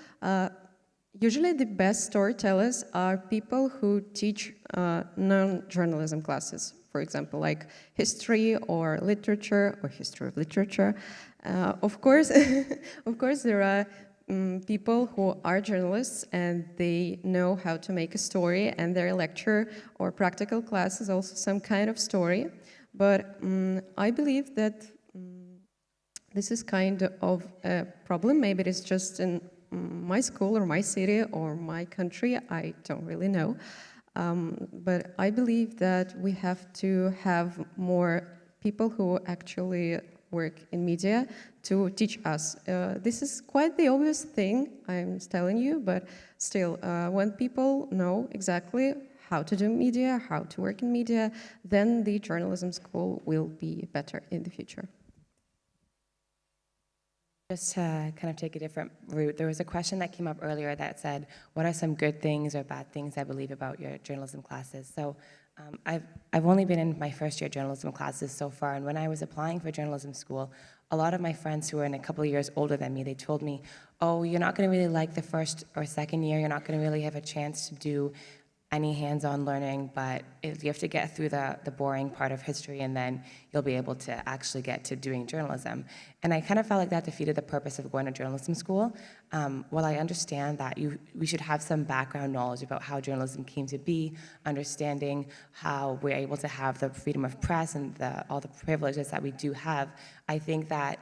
usually the best storytellers are people who teach non-journalism classes, for example, like history or literature or history of literature. Of course, there are people who are journalists and they know how to make a story, and their lecture or practical class is also some kind of story. But I believe that this is kind of a problem. Maybe it is just in my school or my city or my country, I don't really know. But I believe that we have to have more people who actually work in media to teach us. This is quite the obvious thing, I'm telling you, but still, when people know exactly how to do media, how to work in media, then the journalism school will be better in the future. Just to kind of take a different route, there was a question that came up earlier that said, what are some good things or bad things I believe about your journalism classes? So I've only been in my first year journalism classes so far, and when I was applying for journalism school, a lot of my friends who were in a couple of years older than me, they told me, oh, you're not going to really like the first or second year, you're not going to really have a chance to do any hands-on learning, but you have to get through the boring part of history, and then you'll be able to actually get to doing journalism. And I kind of felt like that defeated the purpose of going to journalism school. While I understand that we should have some background knowledge about how journalism came to be, understanding how we're able to have the freedom of press and all the privileges that we do have, I think that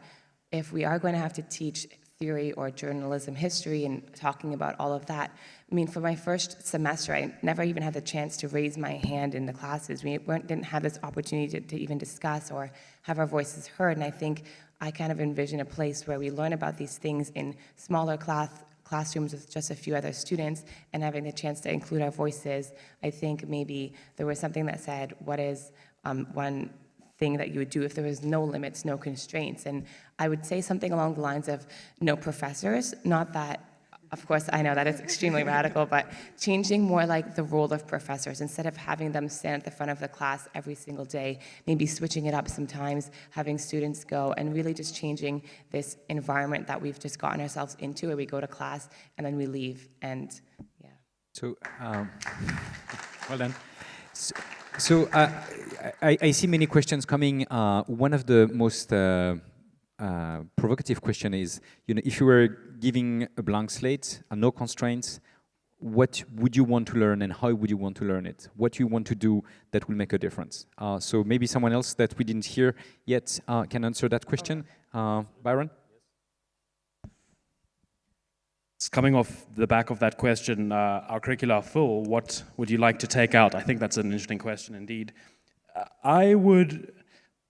if we are going to have to teach theory or journalism history and talking about all of that. I mean, for my first semester, I never even had the chance to raise my hand in the classes. We didn't have this opportunity to even discuss or have our voices heard, and I think I kind of envision a place where we learn about these things in smaller classrooms with just a few other students and having the chance to include our voices. I think maybe there was something that said, what is one thing that you would do if there was no limits, no constraints? And I would say something along the lines of no professors, not that, of course, I know that is extremely radical, but changing more like the role of professors. Instead of having them stand at the front of the class every single day, maybe switching it up sometimes, having students go, and really just changing this environment that we've just gotten ourselves into, where we go to class and then we leave, and yeah. So, well done. So I see many questions coming. One of the most provocative question is, if you were giving a blank slate and no constraints, what would you want to learn and how would you want to learn it? What you want to do that will make a difference? So maybe someone else that we didn't hear yet can answer that question. Byron? Coming off the back of that question, our curricula are full. What would you like to take out? I think that's an interesting question indeed.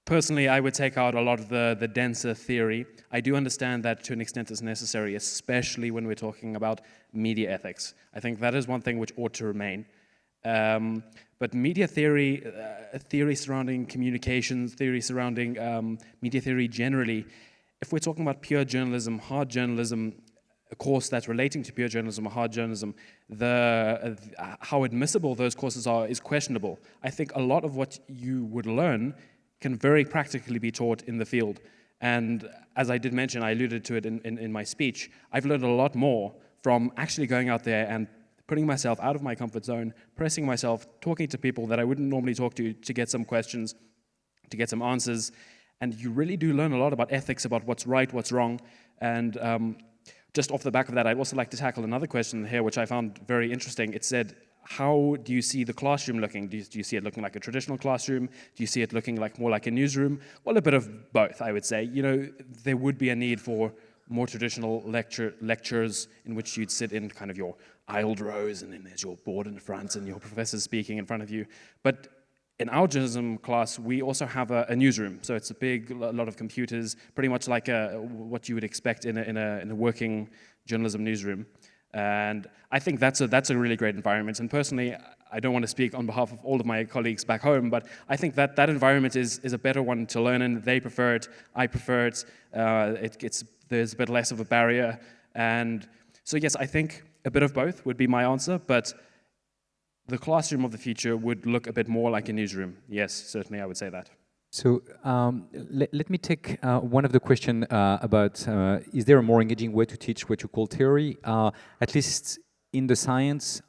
Personally, I would take out a lot of the denser theory. I do understand that to an extent is necessary, especially when we're talking about media ethics. I think that is one thing which ought to remain. But media theory, theory surrounding communications, theory surrounding media theory generally, if we're talking about pure journalism, hard journalism, a course that's relating to pure journalism or hard journalism, how admissible those courses are is questionable. I think a lot of what you would learn can very practically be taught in the field. And as I did mention, I alluded to it in my speech, I've learned a lot more from actually going out there and putting myself out of my comfort zone, pressing myself, talking to people that I wouldn't normally talk to get some questions, to get some answers. And you really do learn a lot about ethics, about what's right, what's wrong. And just off the back of that, I'd also like to tackle another question here, which I found very interesting. It said, how do you see the classroom looking? Do you see it looking like a traditional classroom? Do you see it looking like more like a newsroom? Well, a bit of both, I would say. You know, there would be a need for more traditional lectures in which you'd sit in kind of your aisled rows, and then there's your board in front and your professor's speaking in front of you. But in our journalism class, we also have a newsroom. So it's a lot of computers, pretty much like what you would expect in a working journalism newsroom. And I think that's a really great environment. And personally, I don't want to speak on behalf of all of my colleagues back home, but I think that environment is a better one to learn in. They prefer it, I prefer it. There's a bit less of a barrier. And so yes, I think a bit of both would be my answer, but the classroom of the future would look a bit more like a newsroom. Yes, certainly I would say that. So let me take one of the questions about is there a more engaging way to teach what you call theory? At least in the science,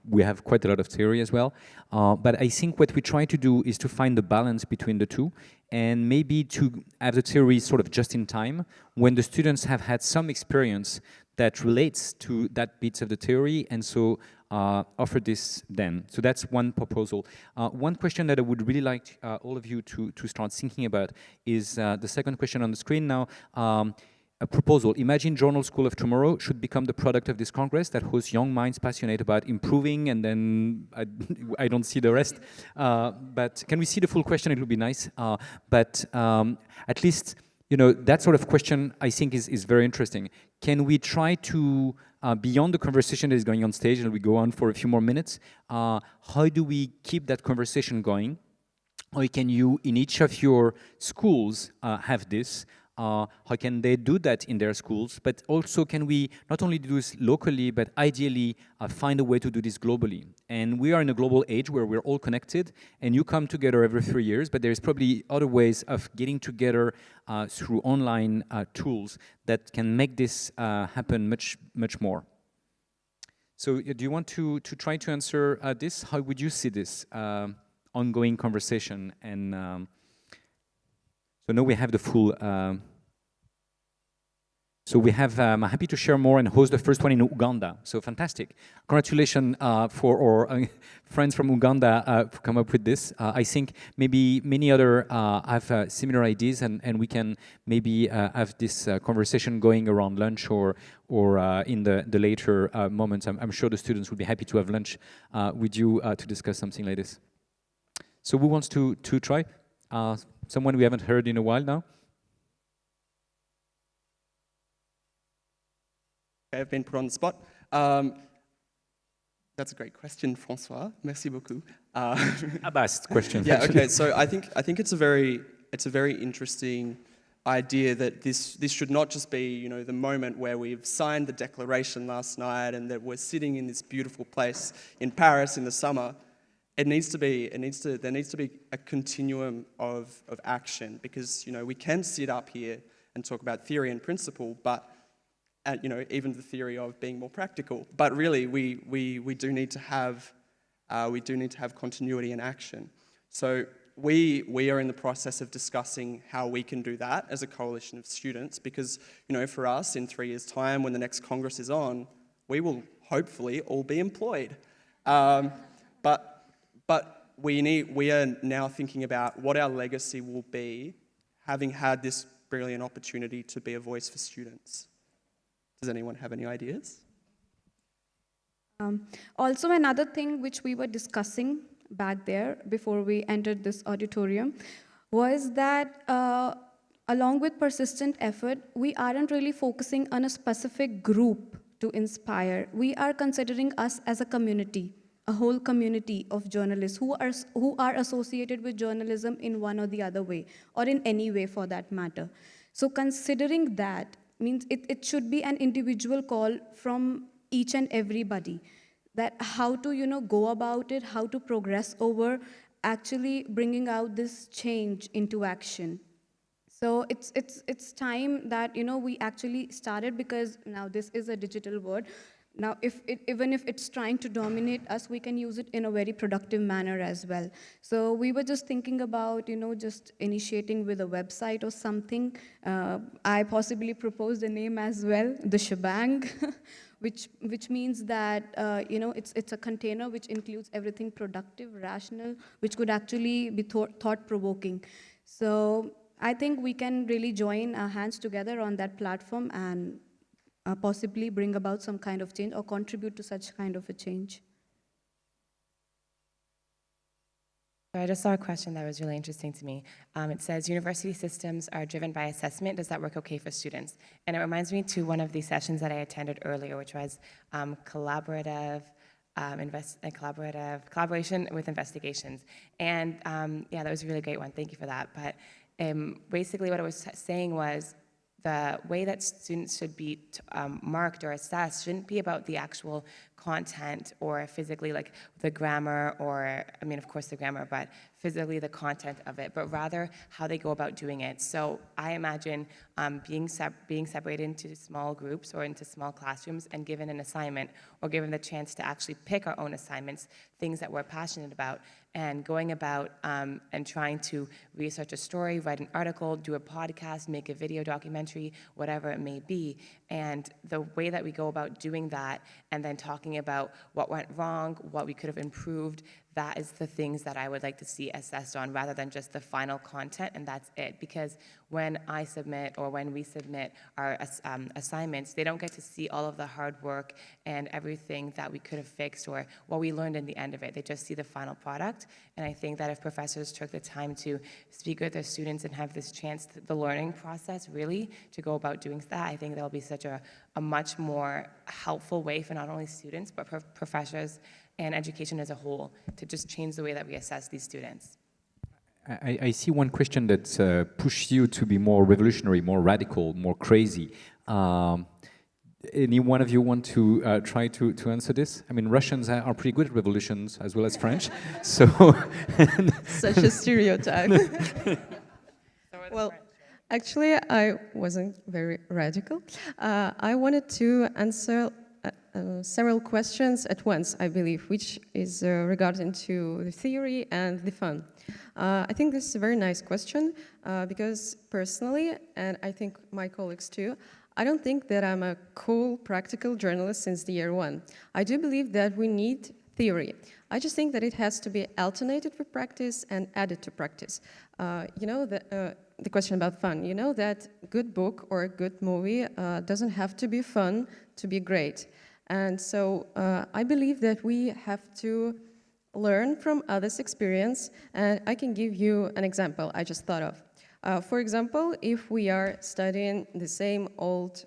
we have quite a lot of theory as well. But I think what we try to do is to find the balance between the two, and maybe to have the theory sort of just in time when the students have had some experience that relates to that bits of the theory, and so offer this then. So that's one proposal. One question that I would really like all of you to start thinking about is the second question on the screen now. A proposal. Imagine Journal School of Tomorrow should become the product of this Congress that hosts young minds passionate about improving, and then I don't see the rest. But can we see the full question? It would be nice. But at least, you know, that sort of question I think is very interesting. Can we try to, beyond the conversation that is going on stage, and we go on for a few more minutes, how do we keep that conversation going? How can you, in each of your schools, have this? How can they do that in their schools? But also, can we not only do this locally, but ideally find a way to do this globally? And we are in a global age where we're all connected, and you come together every 3 years, but there's probably other ways of getting together through online tools that can make this happen much more. So do you want to try to answer this? How would you see this ongoing conversation? And so now we have the full. So we have. I'm happy to share more and host the first one in Uganda. So fantastic! Congratulations for our friends from Uganda to come up with this. I think maybe many other have similar ideas, and we can maybe have this conversation going around lunch or in the later moments. I'm sure the students would be happy to have lunch with you to discuss something like this. So who wants to try? Someone we haven't heard in a while now? Okay, I've been put on the spot. That's a great question, François. Merci beaucoup. Abast question. Yeah. Okay. So I think it's a very interesting idea that this should not just be, you know, the moment where we've signed the declaration last night and that we're sitting in this beautiful place in Paris in the summer. There needs to be a continuum of action, because, you know, we can sit up here and talk about theory and principle, but you know, even the theory of being more practical. But really, we do need to have continuity and action. So we are in the process of discussing how we can do that as a coalition of students, because, you know, for us in 3 years' time, when the next Congress is on, we will hopefully all be employed. But we are now thinking about what our legacy will be, having had this brilliant opportunity to be a voice for students. Does anyone have any ideas? Also, another thing which we were discussing back there before we entered this auditorium was that along with persistent effort, we aren't really focusing on a specific group to inspire. We are considering us as a community, a whole community of journalists who are associated with journalism in one or the other way, or in any way for that matter. So considering that means it should be an individual call from each and everybody, that how to, you know, go about it, how to progress over actually bringing out this change into action. So it's time that, you know, we actually started, because now this is a digital world. Now, even if it's trying to dominate us, we can use it in a very productive manner as well. So we were just thinking about, just initiating with a website or something. I possibly proposed a name as well, the shebang, which means that, it's a container which includes everything productive, rational, which could actually be thought-provoking. So I think we can really join our hands together on that platform and possibly bring about some kind of change or contribute to such kind of a change. So I just saw a question that was really interesting to me. It says, university systems are driven by assessment. Does that work okay for students? And it reminds me to one of the sessions that I attended earlier, which was collaboration with investigations. And yeah, that was a really great one. Thank you for that. But basically what I was saying was, the way that students should be marked or assessed shouldn't be about the actual content or physically like the grammar or, I mean, of course the grammar, but physically the content of it, but rather how they go about doing it. So I imagine being separated into small groups or into small classrooms and given an assignment or given the chance to actually pick our own assignments, things that we're passionate about, and going about and trying to research a story, write an article, do a podcast, make a video documentary, whatever it may be. And the way that we go about doing that and then talking about what went wrong, what we could have improved, that is the things that I would like to see assessed on rather than just the final content and that's it. Because when I submit or when we submit our assignments, they don't get to see all of the hard work and everything that we could have fixed or what we learned in the end of it. They just see the final product. And I think that if professors took the time to speak with their students and have this chance, the learning process really, to go about doing that, I think that'll be such a much more helpful way for not only students, but for professors and education as a whole to just change the way that we assess these students. I see one question that's pushed you to be more revolutionary, more radical, more crazy. Any one of you want to try to answer this? I mean, Russians are pretty good at revolutions as well as French, so... Such a stereotype. Well, actually, I wasn't very radical. I wanted to answer several questions at once, I believe, which is regarding to the theory and the fun. I think this is a very nice question because personally, and I think my colleagues too, I don't think that I'm a cool, practical journalist since the year one. I do believe that we need theory. I just think that it has to be alternated with practice and added to practice. The question about fun, you know that good book or a good movie doesn't have to be fun to be great. And so I believe that we have to learn from others' experience, and I can give you an example I just thought of. For example, if we are studying the same old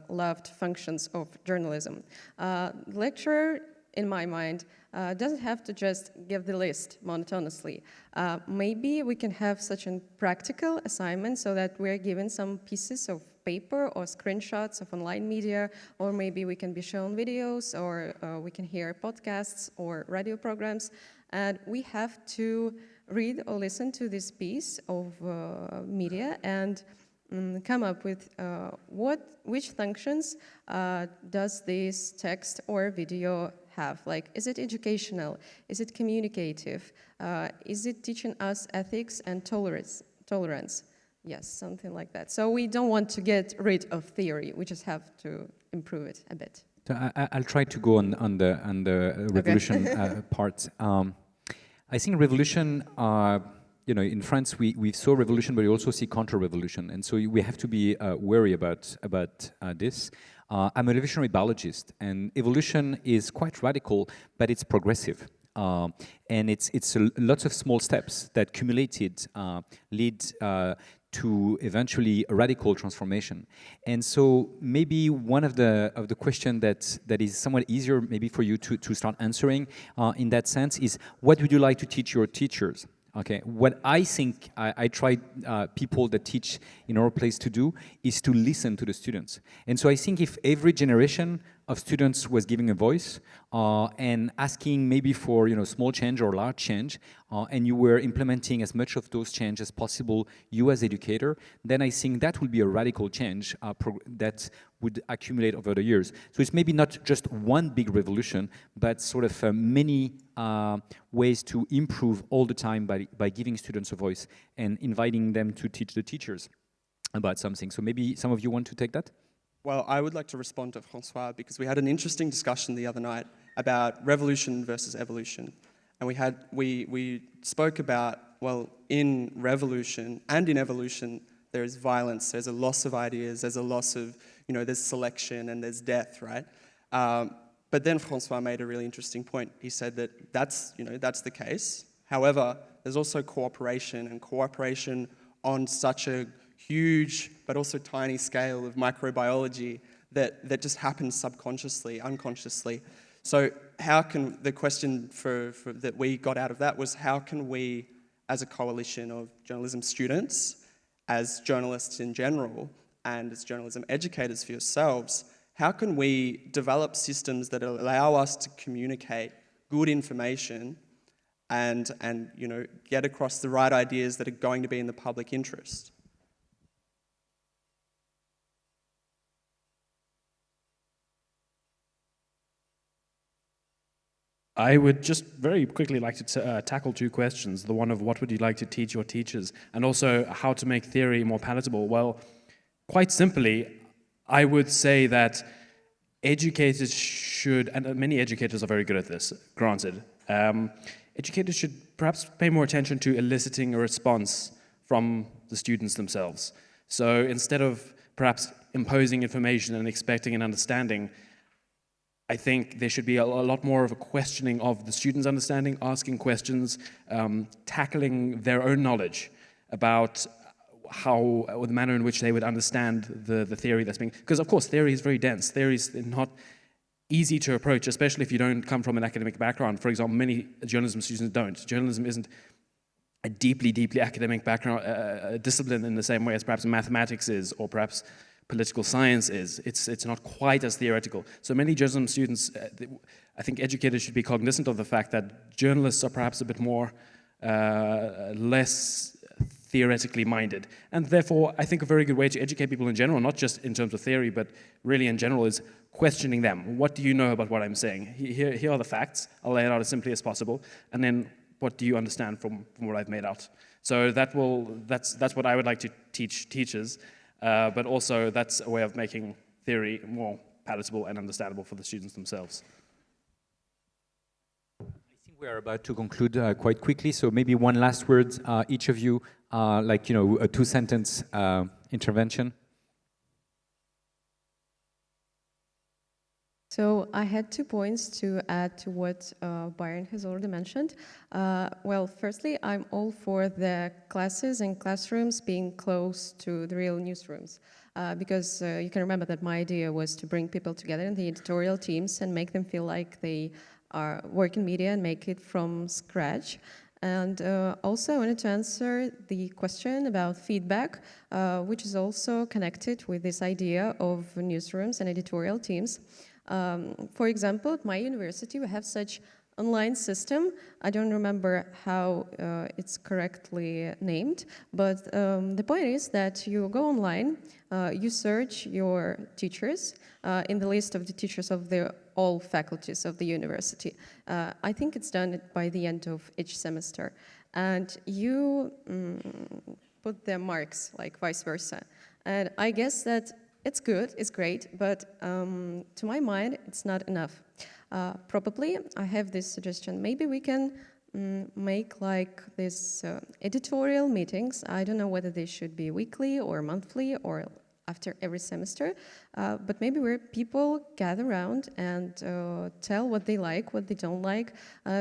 loved functions of journalism, the lecturer, in my mind, doesn't have to just give the list monotonously. Maybe we can have such a practical assignment so that we're given some pieces of paper or screenshots of online media, or maybe we can be shown videos, or we can hear podcasts or radio programs, and we have to read or listen to this piece of media and come up with which functions does this text or video have? Like, is it educational? Is it communicative? Is it teaching us ethics and tolerance? Yes, something like that. So we don't want to get rid of theory. We just have to improve it a bit. So I'll try to go on the revolution part. I think revolution, in France we saw revolution, but we also see counter-revolution, and so we have to be wary about this. I'm a evolutionary biologist, and evolution is quite radical, but it's progressive. And it's lots of small steps that cumulated lead to eventually a radical transformation. And so maybe one of the question that is somewhat easier maybe for you to start answering in that sense is, what would you like to teach your teachers? Okay, what I think I try people that teach in our place to do is to listen to the students. And so I think if every generation of students was giving a voice and asking maybe for small change or large change, and you were implementing as much of those changes as possible, you as educator, then I think that will be a radical change that would accumulate over the years. So it's maybe not just one big revolution, but sort of many ways to improve all the time by giving students a voice and inviting them to teach the teachers about something. So maybe some of you want to take that? Well, I would like to respond to Francois because we had an interesting discussion the other night about revolution versus evolution. And we spoke about, well, in revolution and in evolution, there is violence, there's a loss of ideas, there's a loss of, there's selection and there's death, right? But then Francois made a really interesting point. He said that that's the case. However, there's also cooperation, and cooperation on such a huge but also tiny scale of microbiology that just happens subconsciously, unconsciously. So the question that we got out of that was, how can we, as a coalition of journalism students, as journalists in general, and as journalism educators for yourselves, how can we develop systems that allow us to communicate good information and get across the right ideas that are going to be in the public interest? I would just very quickly like to tackle two questions. The one of what would you like to teach your teachers, and also how to make theory more palatable. Well, quite simply, I would say that educators should, and many educators are very good at this, granted, educators should perhaps pay more attention to eliciting a response from the students themselves. So instead of perhaps imposing information and expecting an understanding, I think there should be a lot more of a questioning of the students' understanding, asking questions, tackling their own knowledge about how, or the manner in which they would understand the theory that's being, because of course theory is very dense. Theory is not easy to approach, especially if you don't come from an academic background. For example, many journalism students don't. Journalism isn't a deeply academic background discipline in the same way as perhaps mathematics is, or perhaps political science is. It's not quite as theoretical. So many journalism students, I think educators should be cognizant of the fact that journalists are perhaps a bit more less theoretically minded. And therefore, I think a very good way to educate people in general, not just in terms of theory, but really in general, is questioning them. What do you know about what I'm saying? Here are the facts. I'll lay it out as simply as possible. And then what do you understand from what I've made out? So that's what I would like to teach teachers. But also that's a way of making theory more palatable and understandable for the students themselves. I think we are about to conclude quite quickly, so maybe one last word, each of you, a 2-sentence intervention. So I had 2 points to add to what Byron has already mentioned. Well, firstly, I'm all for the classes and classrooms being close to the real newsrooms, because you can remember that my idea was to bring people together in the editorial teams and make them feel like they are working media and make it from scratch. And also I wanted to answer the question about feedback, which is also connected with this idea of newsrooms and editorial teams. For example, at my university, we have such online system. I don't remember how it's correctly named, but the point is that you go online, you search your teachers in the list of the teachers of all faculties of the university. I think it's done by the end of each semester. And you put their marks, like vice versa. And I guess that it's good, it's great, but to my mind, it's not enough. Probably, I have this suggestion. Maybe we can make like this editorial meetings. I don't know whether they should be weekly or monthly or after every semester, but maybe where people gather around and tell what they like, what they don't like,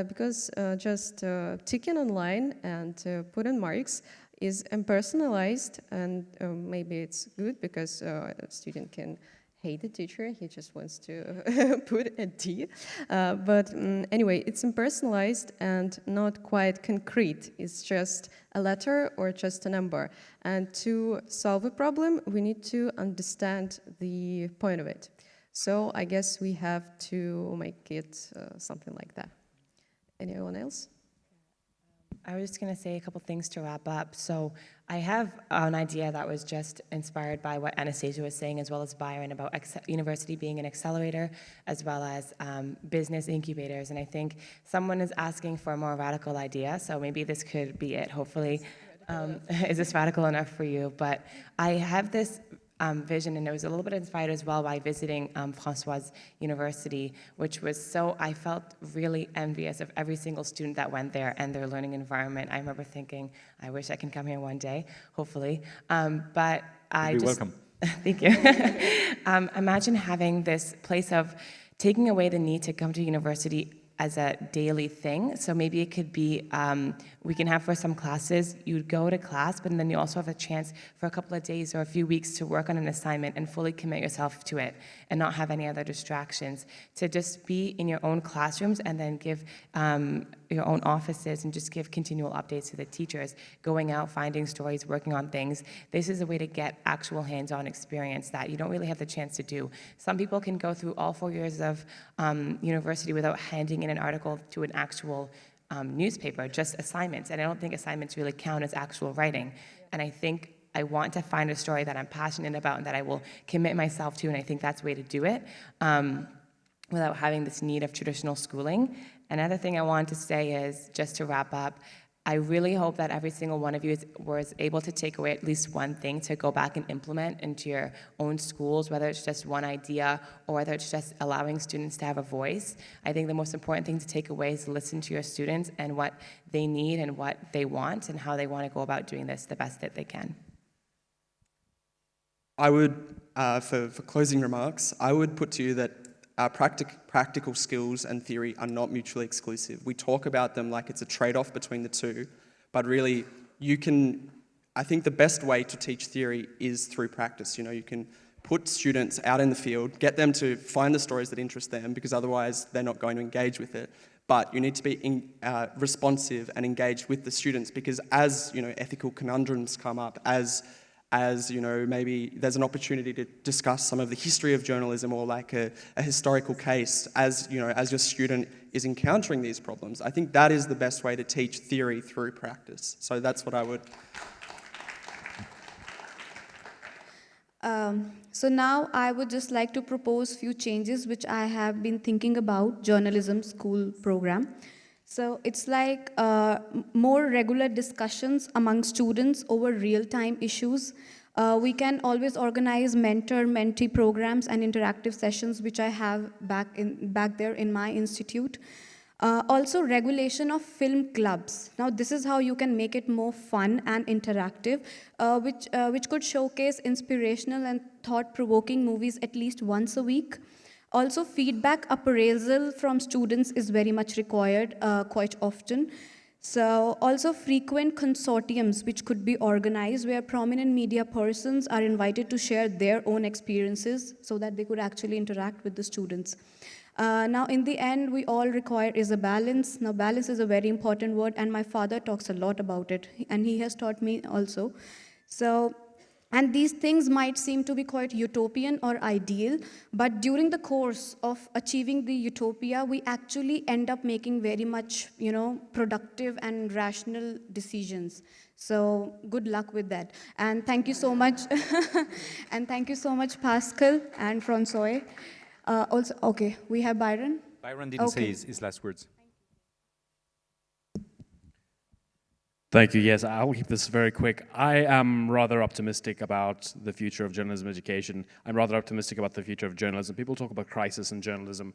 because just ticking online and put in marks is impersonalized, and maybe it's good because a student can hate the teacher, he just wants to put a D. But anyway, it's impersonalized and not quite concrete. It's just a letter or just a number. And to solve a problem, we need to understand the point of it. So I guess we have to make it something like that. Anyone else? I was just going to say a couple things to wrap up. So I have an idea that was just inspired by what Anastasia was saying, as well as Byron, about university being an accelerator, as well as business incubators. And I think someone is asking for a more radical idea, so maybe this could be it, hopefully. Is this radical enough for you? But I have this vision, and it was a little bit inspired as well by visiting François University, which was I felt really envious of every single student that went there and their learning environment. I remember thinking, I wish I can come here one day, hopefully. But You're welcome. Thank you. Imagine having this place of taking away the need to come to university as a daily thing. So maybe it could be, we can have for some classes, you'd go to class, but then you also have a chance for a couple of days or a few weeks to work on an assignment and fully commit yourself to it and not have any other distractions. To just be in your own classrooms and then give your own offices and just give continual updates to the teachers, going out, finding stories, working on things. This is a way to get actual hands-on experience that you don't really have the chance to do. Some people can go through all 4 years of university without handing in an article to an actual newspaper, just assignments. And I don't think assignments really count as actual writing. And I think I want to find a story that I'm passionate about and that I will commit myself to, and I think that's the way to do it without having this need of traditional schooling. Another thing I want to say is, just to wrap up, I really hope that every single one of you was able to take away at least one thing to go back and implement into your own schools, whether it's just one idea or whether it's just allowing students to have a voice. I think the most important thing to take away is listen to your students and what they need and what they want and how they want to go about doing this the best that they can. I would, for closing remarks, I would put to you that practical skills and theory are not mutually exclusive. We talk about them like it's a trade-off between the two, but really I think the best way to teach theory is through practice. You can put students out in the field, get them to find the stories that interest them, because otherwise they're not going to engage with it. But you need to be responsive and engaged with the students, because as ethical conundrums come up, as maybe there's an opportunity to discuss some of the history of journalism or like a historical case, as your student is encountering these problems. I think that is the best way to teach theory through practice. So that's what I would. So now I would just like to propose few changes which I have been thinking about journalism school program. So it's like more regular discussions among students over real-time issues. We can always organize mentor-mentee programs and interactive sessions, which I have back there in my institute. Also, regulation of film clubs. Now, this is how you can make it more fun and interactive, which could showcase inspirational and thought-provoking movies at least once a week. Also, feedback appraisal from students is very much required quite often. So, also frequent consortiums which could be organized where prominent media persons are invited to share their own experiences so that they could actually interact with the students. Now, in the end, we all require is a balance. Now, balance is a very important word, and my father talks a lot about it, and he has taught me also. So, and these things might seem to be quite utopian or ideal, but during the course of achieving the utopia, we actually end up making very much, productive and rational decisions. So good luck with that. And thank you so much. And thank you so much, Pascal and François. Also, okay, we have Byron. Byron didn't say his last words. Thank you. Yes, I'll keep this very quick. I am rather optimistic about the future of journalism education. I'm rather optimistic about the future of journalism. People talk about crisis in journalism.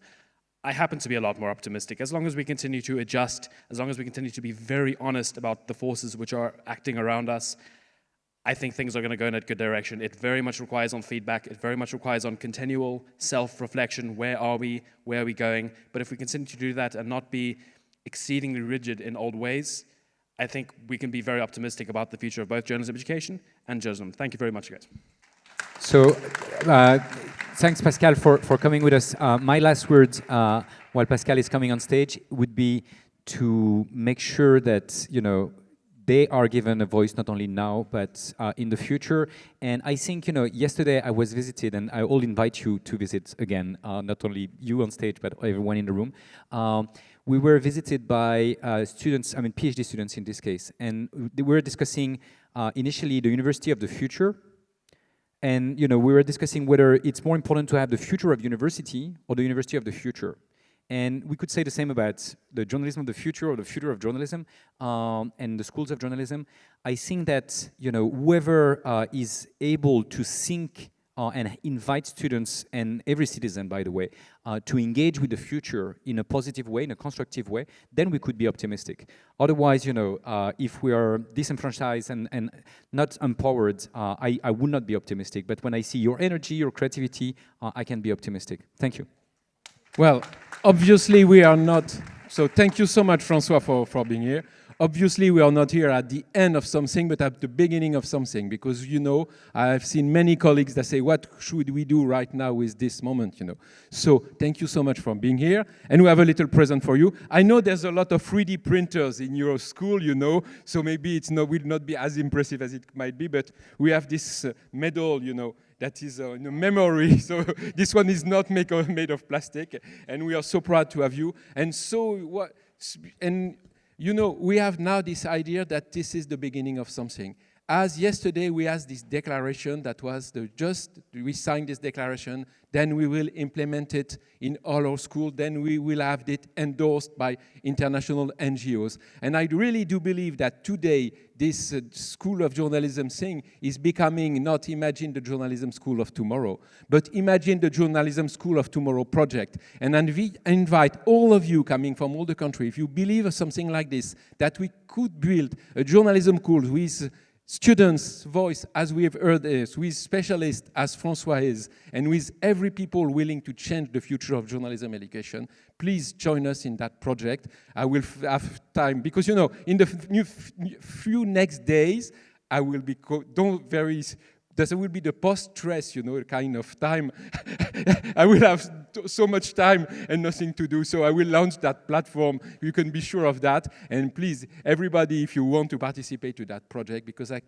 I happen to be a lot more optimistic. As long as we continue to adjust, as long as we continue to be very honest about the forces which are acting around us, I think things are going to go in a good direction. It very much requires on feedback. It very much requires on continual self-reflection. Where are we? Where are we going? But if we continue to do that and not be exceedingly rigid in old ways, I think we can be very optimistic about the future of both journalism education and journalism. Thank you very much, guys. So, thanks, Pascal, for coming with us. My last words, while Pascal is coming on stage, would be to make sure that, they are given a voice not only now, but in the future. And I think, yesterday I was visited, and I will invite you to visit again, not only you on stage, but everyone in the room. We were visited by students, PhD students in this case, and they were discussing initially the University of the Future. And we were discussing whether it's more important to have the future of university or the university of the future. And we could say the same about the journalism of the future or the future of journalism and the schools of journalism. I think that whoever is able to think and invite students and every citizen, by the way, to engage with the future in a positive way, in a constructive way, then we could be optimistic. Otherwise, if we are disenfranchised and not empowered, I would not be optimistic. But when I see your energy, your creativity, I can be optimistic. Thank you. Well, obviously we are not, so thank you so much, François, for being here. Obviously we are not here at the end of something, but at the beginning of something, because, I've seen many colleagues that say, what should we do right now with this moment, So thank you so much for being here, and we have a little present for you. I know there's a lot of 3D printers in your school, so maybe will not be as impressive as it might be, but we have this medal, that is a memory. So this one is not made of plastic, and we are so proud to have you. And so we have now this idea that this is the beginning of something. As yesterday we had this declaration that was we signed this declaration, then we will implement it in all our schools, then we will have it endorsed by international NGOs. And I really do believe that today this School of Journalism thing is becoming not Imagine the Journalism School of Tomorrow, but Imagine the Journalism School of Tomorrow project. And I invite all of you coming from all the country, if you believe something like this, that we could build a journalism school with students' voice, as we have heard this, with specialists, as François is, and with every people willing to change the future of journalism education, please join us in that project. I will have time, because, in the few next days, I will be, there will be the post-stress, kind of time. I will have so much time and nothing to do, so I will launch that platform. You can be sure of that. And please, everybody, if you want to participate to that project, because I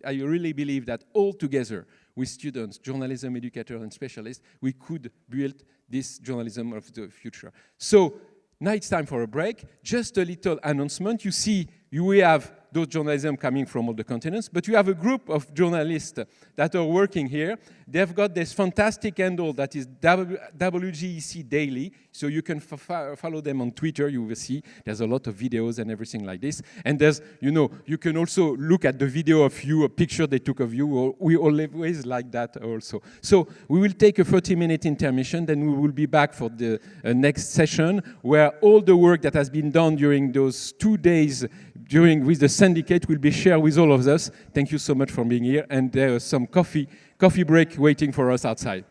really believe that all together, with students, journalism educators, and specialists, we could build this journalism of the future. So now it's time for a break. Just a little announcement. You see, we have those journalism coming from all the continents, but you have a group of journalists that are working here. They've got this fantastic handle that is WGEC Daily, so you can follow them on Twitter. You will see there's a lot of videos and everything like this. And there's, you can also look at the video of you, a picture they took of you. We always like that also. So we will take a 30-minute intermission, then we will be back for the next session, where all the work that has been done during those 2 days with the syndicate will be shared with all of us. Thank you so much for being here, and there is some coffee break waiting for us outside.